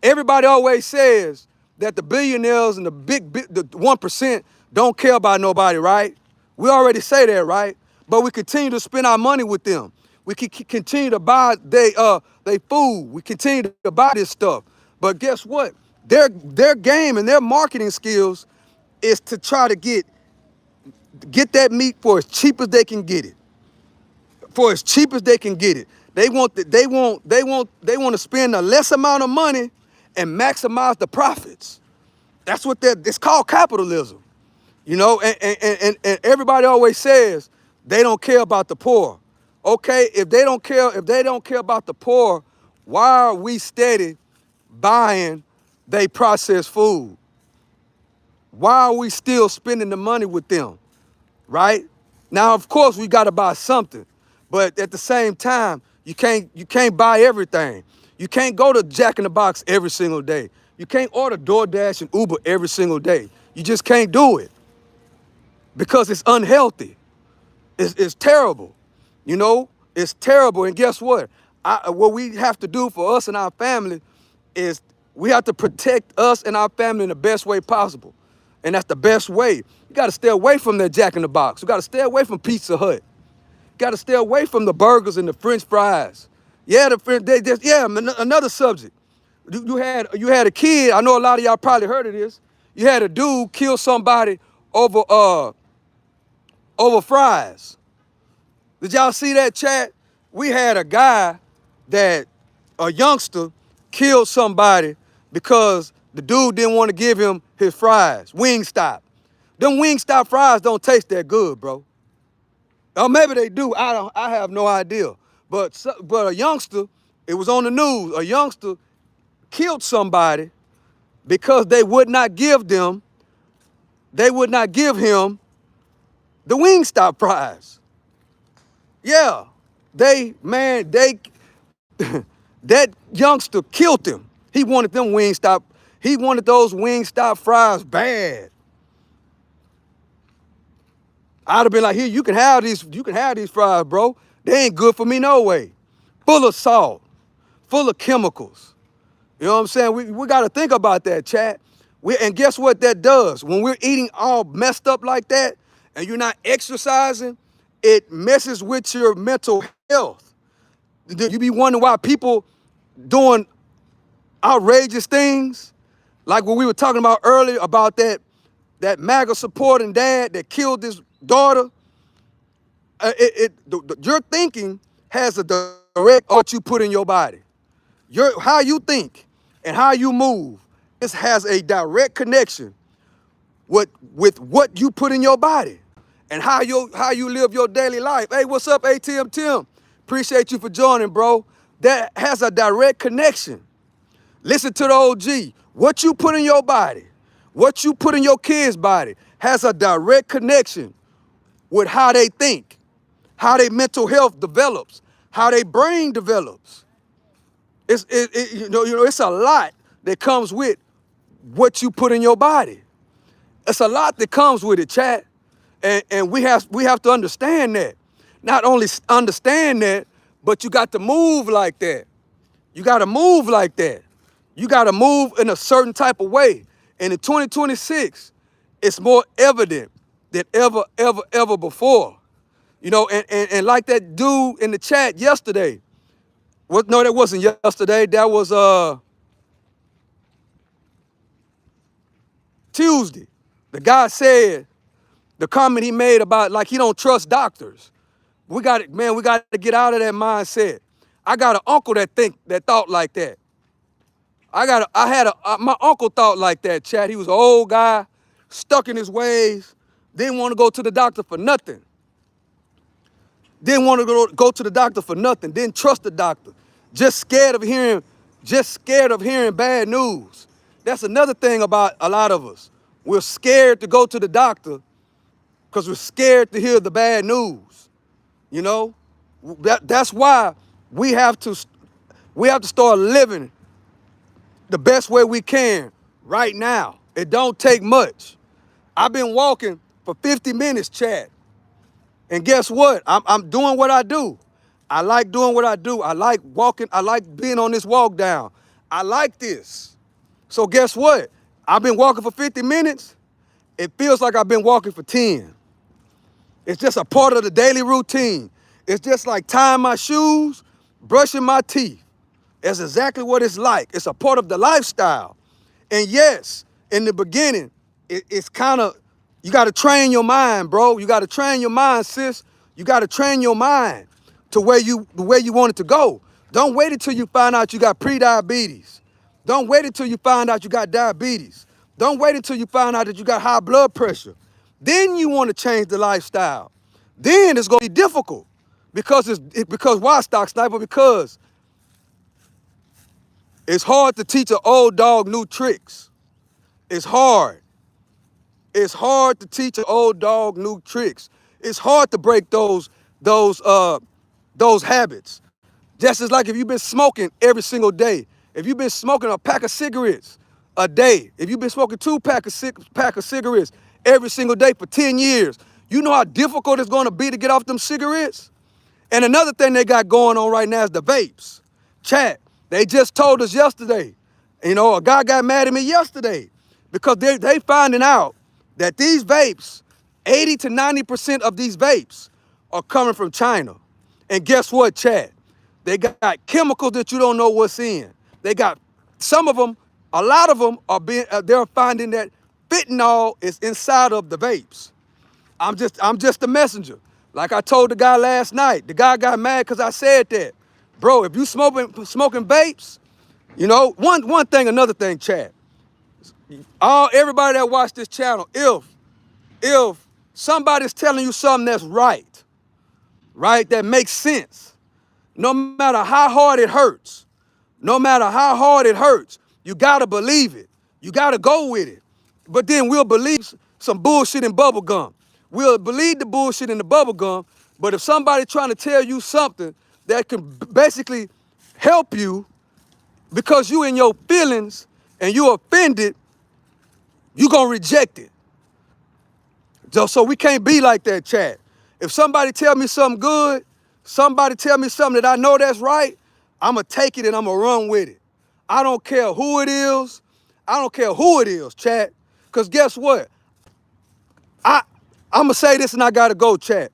Everybody always says that the billionaires and the the 1% don't care about nobody, right? We already say that, right? But we continue to spend our money with them. We can continue to buy they food. We continue to buy this stuff. But guess what? Their game and their marketing skills is to try to get that meat for as cheap as they can get it. For as cheap as they can get it. They want to spend a less amount of money and maximize the profits. That's what it's called capitalism. You know, and everybody always says they don't care about the poor. Okay, if they don't care about the poor, why are we steady buying they processed food? Why are we still spending the money with them? Right? Now, of course, we gotta buy something, but at the same time, you can't buy everything. You can't go to Jack in the Box every single day. You can't order DoorDash and Uber every single day. You just can't do it because it's unhealthy. It's terrible. You know, it's terrible. And guess what? What we have to do for us and our family is we have to protect us and our family in the best way possible. And that's the best way. You got to stay away from that Jack in the Box. You got to stay away from Pizza Hut. You got to stay away from the burgers and the French fries. Yeah, another subject. You had a kid. I know a lot of y'all probably heard of this. You had a dude kill somebody over fries. Did y'all see that, chat? We had a guy a youngster killed somebody because the dude didn't want to give him his fries. Wingstop. Them Wingstop fries don't taste that good, bro. Or maybe they do. I have no idea. But a youngster, it was on the news. A youngster killed somebody because they would not give him the Wingstop fries. Yeah, that youngster killed him. He wanted them Wingstop. He wanted those Wingstop fries bad. I'd have been like, here, you can have these fries, bro. They ain't good for me no way. Full of salt, full of chemicals. You know what I'm saying? We got to think about that, chat. And guess what that does? When we're eating all messed up like that and you're not exercising, it messes with your mental health. You be wondering why people doing outrageous things, like what we were talking about earlier about that MAGA supporting dad that killed his daughter. Your thinking has a direct on what you put in your body. How you think and how you move, this has a direct connection with what you put in your body and how you live your daily life. Hey, what's up, ATM Tim? Appreciate you for joining, bro. That has a direct connection. Listen to the OG. What you put in your body, what you put in your kid's body has a direct connection with how they think, how their mental health develops, how their brain develops. It's a lot that comes with what you put in your body. It's a lot that comes with it, chat. And we have to understand that. Not only understand that, but you got to move like that. You got to move like that. You got to move in a certain type of way. And in 2026, it's more evident than ever before. You know, and like that dude in the chat yesterday. No, that wasn't yesterday. That was Tuesday. The guy said, the comment he made about like he don't trust doctors. We got to get out of that mindset. I got an uncle that thought like that. My uncle thought like that, chat. He was an old guy, stuck in his ways, didn't want to go to the doctor for nothing. Didn't want to go to the doctor for nothing. Didn't trust the doctor. Just scared of hearing bad news. That's another thing about a lot of us. We're scared to go to the doctor because we're scared to hear the bad news. You know, that's why we have to start living the best way we can right now. It don't take much. I've been walking for 50 minutes, chat. And guess what? I'm doing what I do. I like doing what I do. I like walking. I like being on this walk down. I like this. So guess what? I've been walking for 50 minutes. It feels like I've been walking for 10. It's just a part of the daily routine. It's just like tying my shoes, brushing my teeth. That's exactly what it's like. It's a part of the lifestyle. And yes, in the beginning, it's kind of, you got to train your mind, bro. You got to train your mind, sis. You got to train your mind to the way you want it to go. Don't wait until you find out you got pre-diabetes. Don't wait until you find out you got diabetes. Don't wait until you find out that you got high blood pressure. Then you want to change the lifestyle. Then it's going to be difficult because why, Stock Sniper? Because it's hard to teach an old dog new tricks. It's hard. It's hard to teach an old dog new tricks. It's hard to break those habits. Just as like if you've been smoking every single day, if you've been smoking a pack of cigarettes a day, if you've been smoking two pack of cigarettes every single day for 10 years, you know how difficult it's going to be to get off them cigarettes? And another thing they got going on right now is the vapes. Chat, they just told us yesterday, a guy got mad at me yesterday because they finding out that these vapes, 80 to 90% of these vapes are coming from China. And guess what, chat? They got chemicals that you don't know what's in. They got some of them, a lot of them they're finding that fentanyl is inside of the vapes. I'm just a messenger. Like I told the guy last night, the guy got mad because I said that. Bro, if you smoking vapes, one thing, another thing, chat. Everybody that watch this channel, if somebody's telling you something that's right, that makes sense, no matter how hard it hurts, you gotta believe it. You gotta go with it. But then we'll believe some bullshit in bubble gum. We'll believe the bullshit in the bubble gum, but if somebody trying to tell you something that can basically help you because you in your feelings and you offended, you gonna reject it. So we can't be like that, chat. If somebody tell me something good, somebody tell me something that I know that's right, I'ma take it and I'ma run with it. I don't care who it is. I don't care who it is, chat. Because guess what? I'ma say this and I gotta go, chat.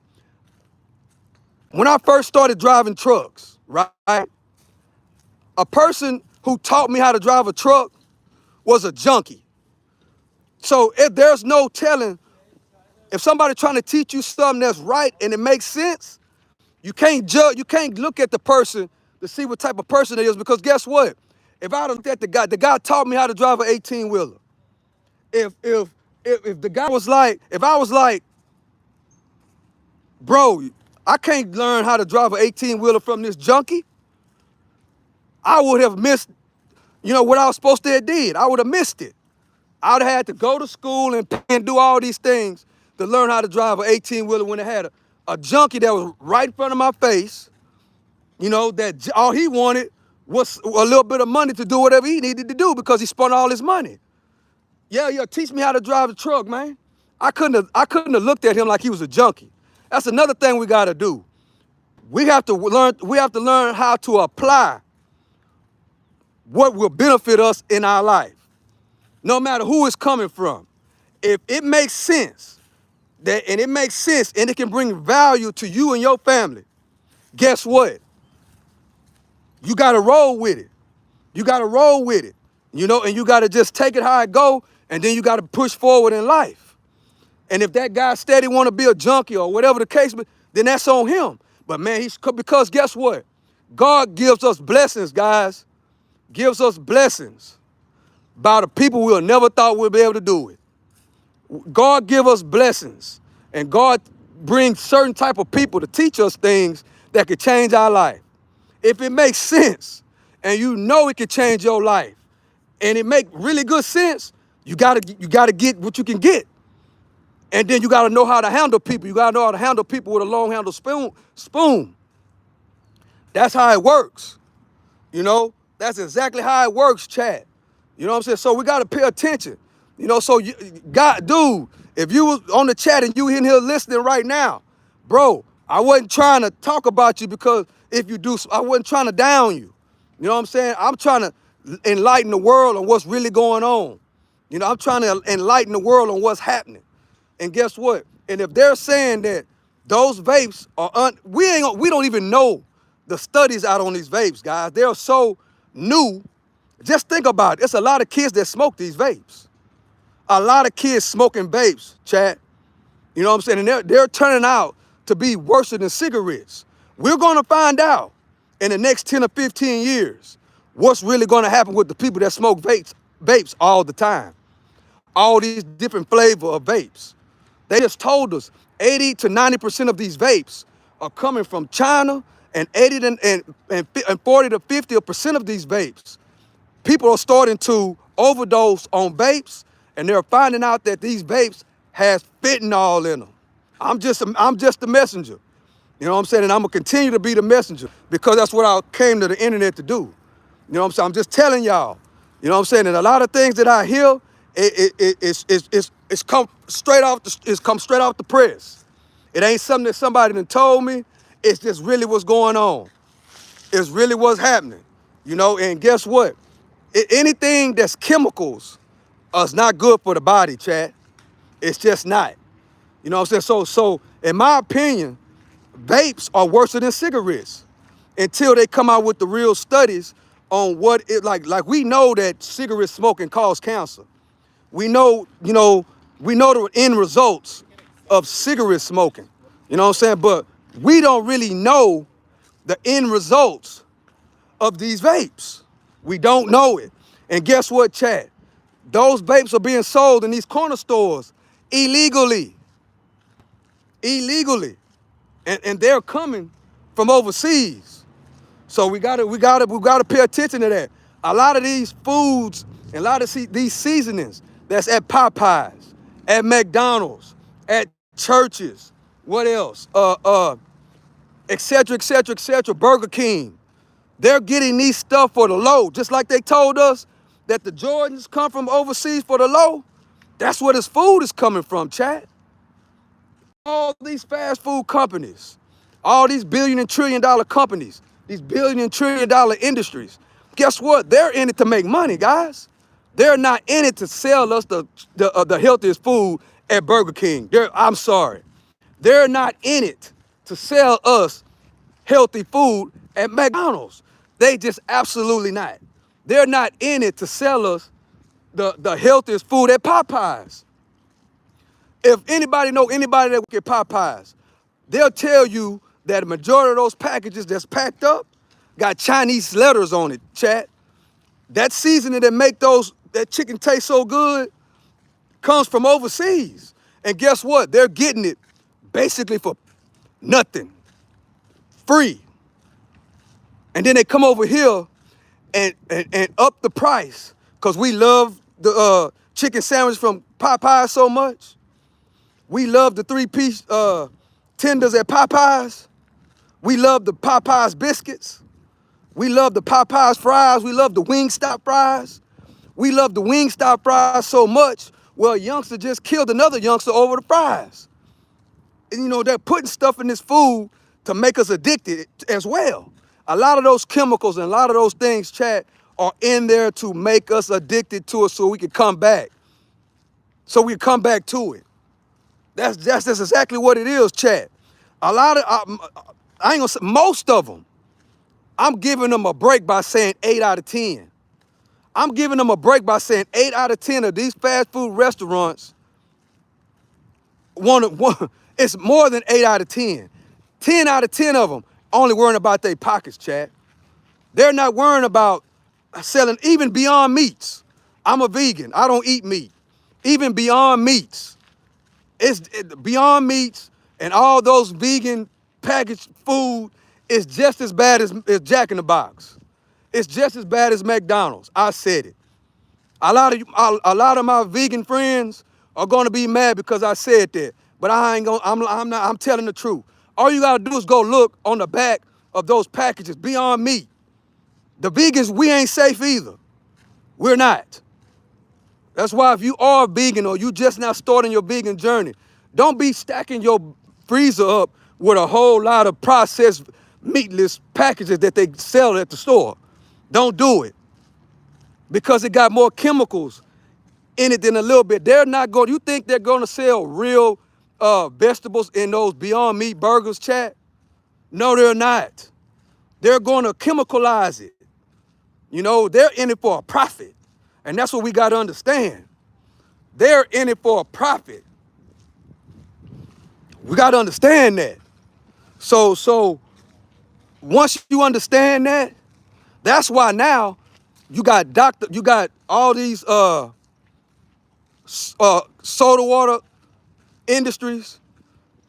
When I first started driving trucks, right? A person who taught me how to drive a truck was a junkie. So if there's no telling, if somebody trying to teach you something that's right and it makes sense, you can't judge, you can't look at the person to see what type of person it is, because guess what? If I looked at the guy taught me how to drive an 18-wheeler. If the guy was like, if I was like, bro, I can't learn how to drive an 18-wheeler from this junkie, I would have missed, what I was supposed to have did. I would have missed it. I would have had to go to school and do all these things to learn how to drive an 18-wheeler when it had a junkie that was right in front of my face, that all he wanted was a little bit of money to do whatever he needed to do because he spent all his money. Yeah, teach me how to drive a truck, man. I couldn't have looked at him like he was a junkie. That's another thing we gotta do. We have to learn how to apply what will benefit us in our life, no matter who it's coming from. If it makes sense, and it can bring value to you and your family, guess what? You gotta roll with it. You gotta roll with it, and you gotta just take it how it go, and then you gotta push forward in life. And if that guy steady wanna be a junkie or whatever the case, then that's on him. But man, because guess what? God gives us blessings, guys. Gives us blessings by the people we'll never thought we'd be able to do it. God give us blessings, and God brings certain type of people to teach us things that could change our life. If it makes sense, and it can change your life, and it make really good sense, you gotta get what you can get. And then you gotta know how to handle people. You gotta know how to handle people with a long handle spoon. That's how it works. That's exactly how it works, chat. You know what I'm saying? So we gotta pay attention. Dude, if you was on the chat and you in here listening right now, bro, I wasn't trying to talk about you because if you do, I wasn't trying to down you. You know what I'm saying? I'm trying to enlighten the world on what's really going on. I'm trying to enlighten the world on what's happening. And guess what? And if they're saying that those vapes are, we don't even know the studies out on these vapes, guys. They're so new. Just think about it. It's a lot of kids that smoke these vapes. A lot of kids smoking vapes, chat. You know what I'm saying? And they're turning out to be worse than cigarettes. We're going to find out in the next 10 or 15 years what's really going to happen with the people that smoke vapes all the time. All these different flavor of vapes. They just told us 80 to 90% of these vapes are coming from China, and 40 to 50% of these vapes, people are starting to overdose on vapes, and they're finding out that these vapes has fentanyl in them. I'm just the messenger. You know what I'm saying? And I'm gonna continue to be the messenger because that's what I came to the internet to do. You know what I'm saying? I'm just telling y'all. You know what I'm saying? And a lot of things that I hear, it's come straight off the press. It ain't something that somebody done told me. It's just really what's going on. It's really what's happening. And guess what? Anything that's chemicals is not good for the body, chat. It's just not. You know what I'm saying? So in my opinion, vapes are worse than cigarettes until they come out with the real studies on what it like we know that cigarette smoking causes cancer. We know the end results of cigarette smoking. You know what I'm saying? But we don't really know the end results of these vapes. We don't know it. And guess what, chat? Those vapes are being sold in these corner stores illegally. And they're coming from overseas. So we gotta pay attention to that. A lot of these foods and a lot of these seasonings that's at Popeyes, at McDonald's, at churches, what else? Et cetera, Burger King. They're getting these stuff for the low, just like they told us that the Jordans come from overseas for the low. That's where this food is coming from, chat. All these fast food companies, all these billion and trillion dollar companies, these billion and trillion dollar industries, guess what? They're in it to make money, guys. They're not in it to sell us the healthiest food at Burger King. I'm sorry. They're not in it to sell us healthy food at McDonald's. They just absolutely not. They're not in it to sell us the healthiest food at Popeyes. If anybody know anybody that work at Popeyes, they'll tell you that a majority of those packages that's packed up got Chinese letters on it, chat. That seasoning that make that chicken taste so good comes from overseas. And guess what? They're getting it basically for nothing, free. And then they come over here and up the price because we love the chicken sandwich from Popeyes so much. We love the 3-piece tenders at Popeyes. We love the Popeyes biscuits. We love the Popeyes fries. We love the Wingstop fries. We love the Wingstop fries so much, well, a youngster just killed another youngster over the fries. And they're putting stuff in this food to make us addicted as well. A lot of those chemicals and a lot of those things, chat, are in there to make us addicted to it so we can come back. So we come back to it. That's exactly what it is, chat. A lot of, I ain't gonna say, most of them, I'm giving them a break by saying 8 out of 10. I'm giving them a break by saying 8 out of 10 of these fast food restaurants, it's more than 8 out of 10. 10 out of 10 of them only worrying about their pockets, chat. They're not worrying about selling even Beyond Meats. I'm a vegan. I don't eat meat. Even Beyond Meats. Beyond Meats and all those vegan packaged food is just as bad as Jack in the Box. It's just as bad as McDonald's. I said it. A lot of my vegan friends are gonna be mad because I said that, but I ain't gonna. I'm telling the truth. All you gotta do is go look on the back of those packages. Beyond Meat. The vegans, we ain't safe either. We're not. That's why if you are vegan or you just now starting your vegan journey, don't be stacking your freezer up with a whole lot of processed meatless packages that they sell at the store. Don't do it. Because it got more chemicals in it than a little bit. They're not going, you think they're going to sell real vegetables in those Beyond Meat burgers, chat? No, they're not. They're going to chemicalize it. You know, they're in it for a profit. And that's what we got to understand. They're in it for a profit. We got to understand that. So once you understand that, that's why now you got all these soda water industries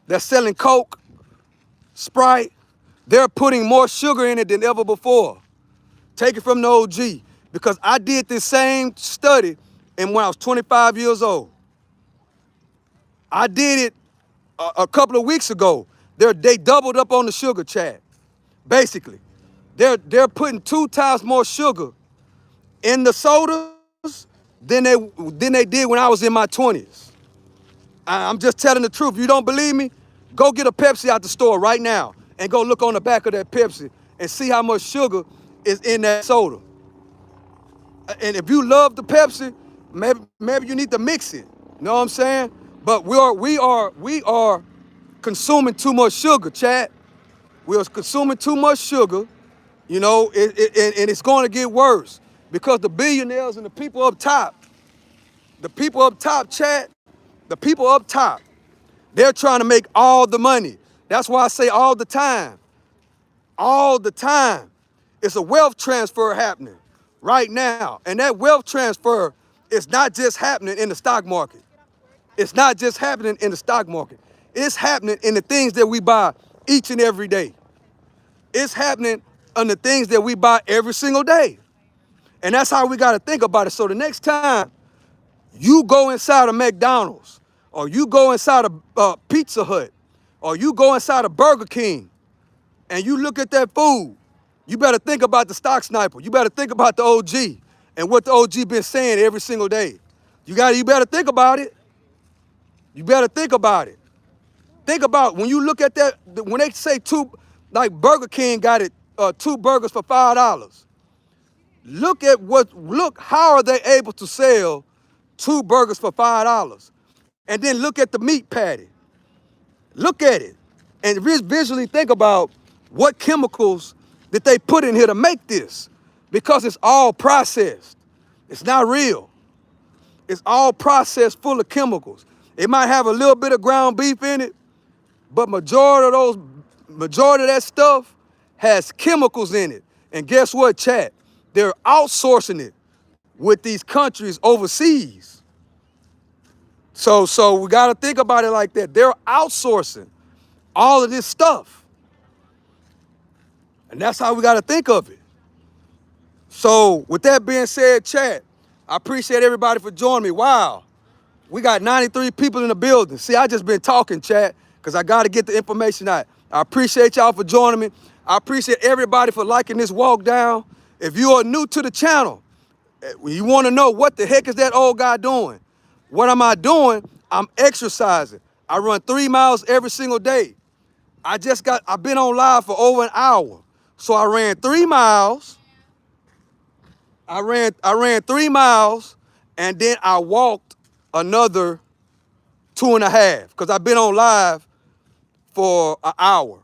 that's selling Coke, Sprite. They're putting more sugar in it than ever before. Take it from the OG. Because I did this same study and when I was 25 years old. I did it a couple of weeks ago. They doubled up on the sugar, chat. Basically. They're putting 2 times more sugar in the sodas than they did when I was in my 20s. I'm just telling the truth. If you don't believe me, go get a Pepsi out the store right now and go look on the back of that Pepsi and see how much sugar is in that soda. And if you love the Pepsi, maybe you need to mix it. You know what I'm saying? But we are consuming too much sugar, chat. We are consuming too much sugar, you know, and it's going to get worse because the billionaires and the people up top, chat, the people up top, they're trying to make all the money. That's why I say all the time, it's a wealth transfer happening right now. And that wealth transfer is not just happening in the stock market. It's not just happening in the stock market. It's happening in the things that we buy each and every day. It's happening on the things that we buy every single day. And that's how we got to think about it. So the next time you go inside of McDonald's, or you go inside of Pizza Hut, or you go inside of Burger King, and you look at that food, you better think about the stock sniper. You better think about the OG and what the OG been saying every single day. You better think about it. You better think about it. Think about when you look at that, when they say like Burger King got it 2 burgers for $5. Look how are they able to sell 2 burgers for $5? And then look at the meat patty. Look at it. And visually think about what chemicals that they put in here to make this. Because it's all processed. It's not real. It's all processed full of chemicals. It might have a little bit of ground beef in it, but majority of that stuff has chemicals in it. And guess what, chat? They're outsourcing it with these countries overseas. So we got to think about it like that. They're outsourcing all of this stuff. And that's how we got to think of it. So with that being said, chat, I appreciate everybody for joining me. Wow. We got 93 people in the building. See, I just been talking, chat, because I got to get the information out. I appreciate y'all for joining me. I appreciate everybody for liking this walk down. If you are new to the channel, you want to know what the heck is that old guy doing? What am I doing? I'm exercising. I run 3 miles every single day. I've been on live for over an hour. So I ran 3 miles. I ran 3 miles, and then I walked another 2.5 because I've been on live for an hour.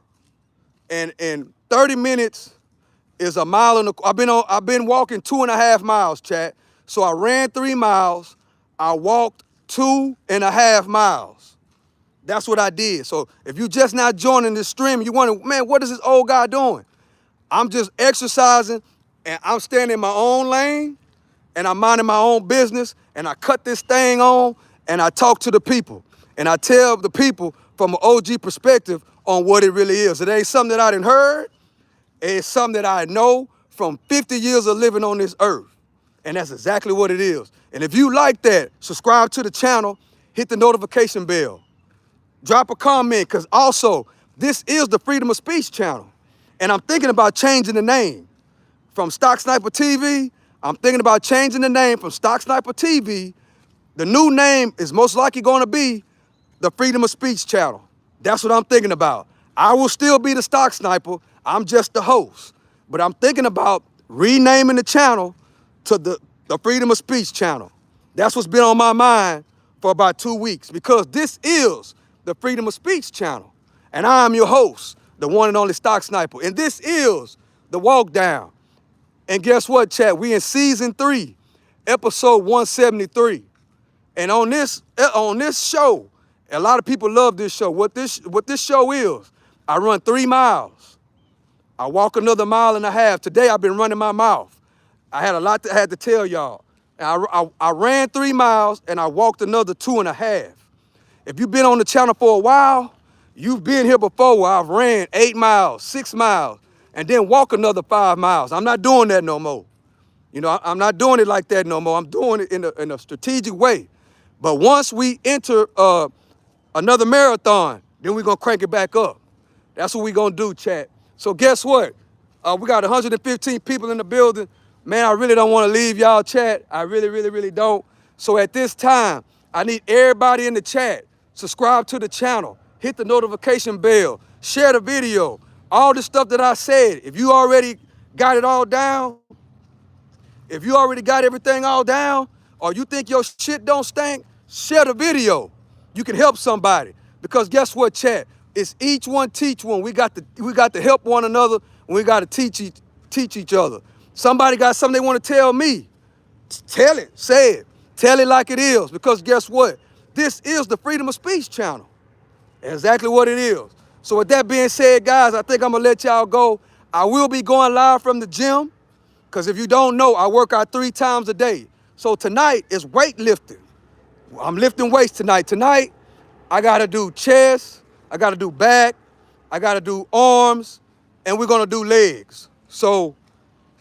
And 30 minutes is a mile and I've been walking 2.5 miles, chat. So I ran 3 miles. I walked 2.5 miles. That's what I did. So if you just not joining this stream, you wonder, man, what is this old guy doing? I'm just exercising, and I'm staying in my own lane, and I'm minding my own business, and I cut this thing on, and I talk to the people. And I tell the people from an OG perspective on what it really is. It ain't something that I done heard. It's something that I know from 50 years of living on this earth. And that's exactly what it is. And if you like that, subscribe to the channel, hit the notification bell, drop a comment, because also, this is the Freedom of Speech channel. And I'm thinking about changing the name from Stock Sniper TV. I'm thinking about changing the name from Stock Sniper TV. The new name is most likely going to be the Freedom of Speech channel. That's what I'm thinking about. I will still be the Stock Sniper. I'm just the host. But I'm thinking about renaming the channel to the Freedom of Speech channel. That's what's been on my mind for about 2 weeks, because this is the Freedom of Speech channel. And I am your host, the one and only Stock Sniper. And this is the Walk Down. And guess what, chat? We in season 3, episode 173. And on this show, a lot of people love this show. What this show is, I run 3 miles. I walk another 1.5 miles. Today I've been running my mouth. I had a lot I had to tell y'all. And I ran 3 miles and I walked another 2.5. If you've been on the channel for a while, you've been here before where I've ran 8 miles, 6 miles, and then walk another 5 miles. I'm not doing that no more. You know, I'm not doing it like that no more. I'm doing it in a strategic way. But once we enter another marathon, then we're going to crank it back up. That's what we're going to do, chat. So guess what? We got 115 people in the building. Man, I really don't want to leave y'all, chat. I really, really, really don't. So at this time, I need everybody in the chat, subscribe to the channel, hit the notification bell, share the video, all the stuff that I said. If you already got it all down, if you already got everything all down, or you think your shit don't stink, share the video. You can help somebody. Because guess what, chat? It's each one teach one. We got to help one another, and we got to teach each other. Somebody got something they want to tell me. Tell it, say it. Tell it like it is. Because guess what? This is the Freedom of Speech channel. Exactly what it is. So with that being said, guys, I think I'm going to let y'all go. I will be going live from the gym. Because if you don't know, I work out 3 times a day. So tonight is weightlifting. I'm lifting weights tonight. Tonight, I got to do chest, I got to do back, I got to do arms, and we're going to do legs. So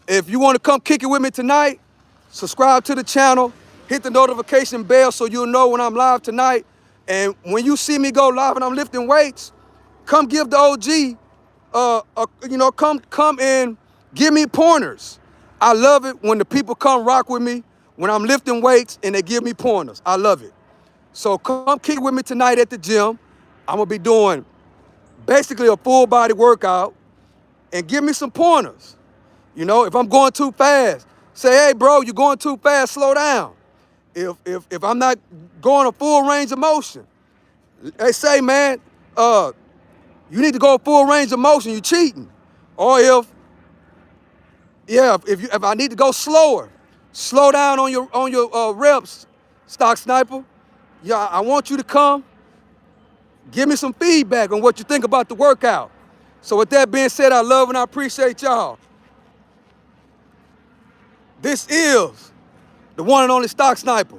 if you want to come kick it with me tonight, subscribe to the channel, hit the notification bell so you'll know when I'm live tonight. And when you see me go live and I'm lifting weights, come give the OG, come and give me pointers. I love it when the people come rock with me when I'm lifting weights and they give me pointers. I love it. So come kick with me tonight at the gym. I'm going to be doing basically a full body workout, and give me some pointers. You know, if I'm going too fast, say, hey, bro, you're going too fast, slow down. If I'm not going a full range of motion, they say, man, you need to go full range of motion, you cheating. Or if I need to go slower, slow down on your reps, Stock Sniper. Yeah, I want you to come, give me some feedback on what you think about the workout. So with that being said, I love and I appreciate y'all. This is the one and only Stock Sniper.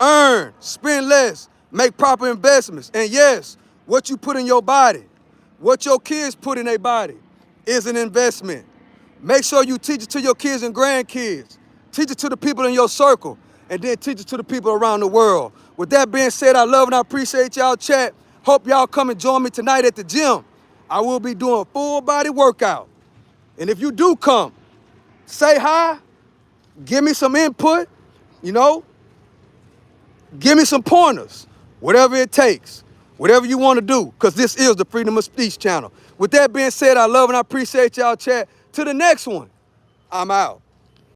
Earn, spend less, make proper investments. And yes, what you put in your body, what your kids put in their body is an investment. Make sure you teach it to your kids and grandkids. Teach it to the people in your circle, and then teach it to the people around the world. With that being said, I love and I appreciate y'all, chat. Hope y'all come and join me tonight at the gym. I will be doing a full body workout. And if you do come, say hi, give me some input, give me some pointers, whatever it takes, whatever you want to do, because this is the Freedom of Speech channel. With that being said, I love and I appreciate y'all, chat. To the next one, I'm out.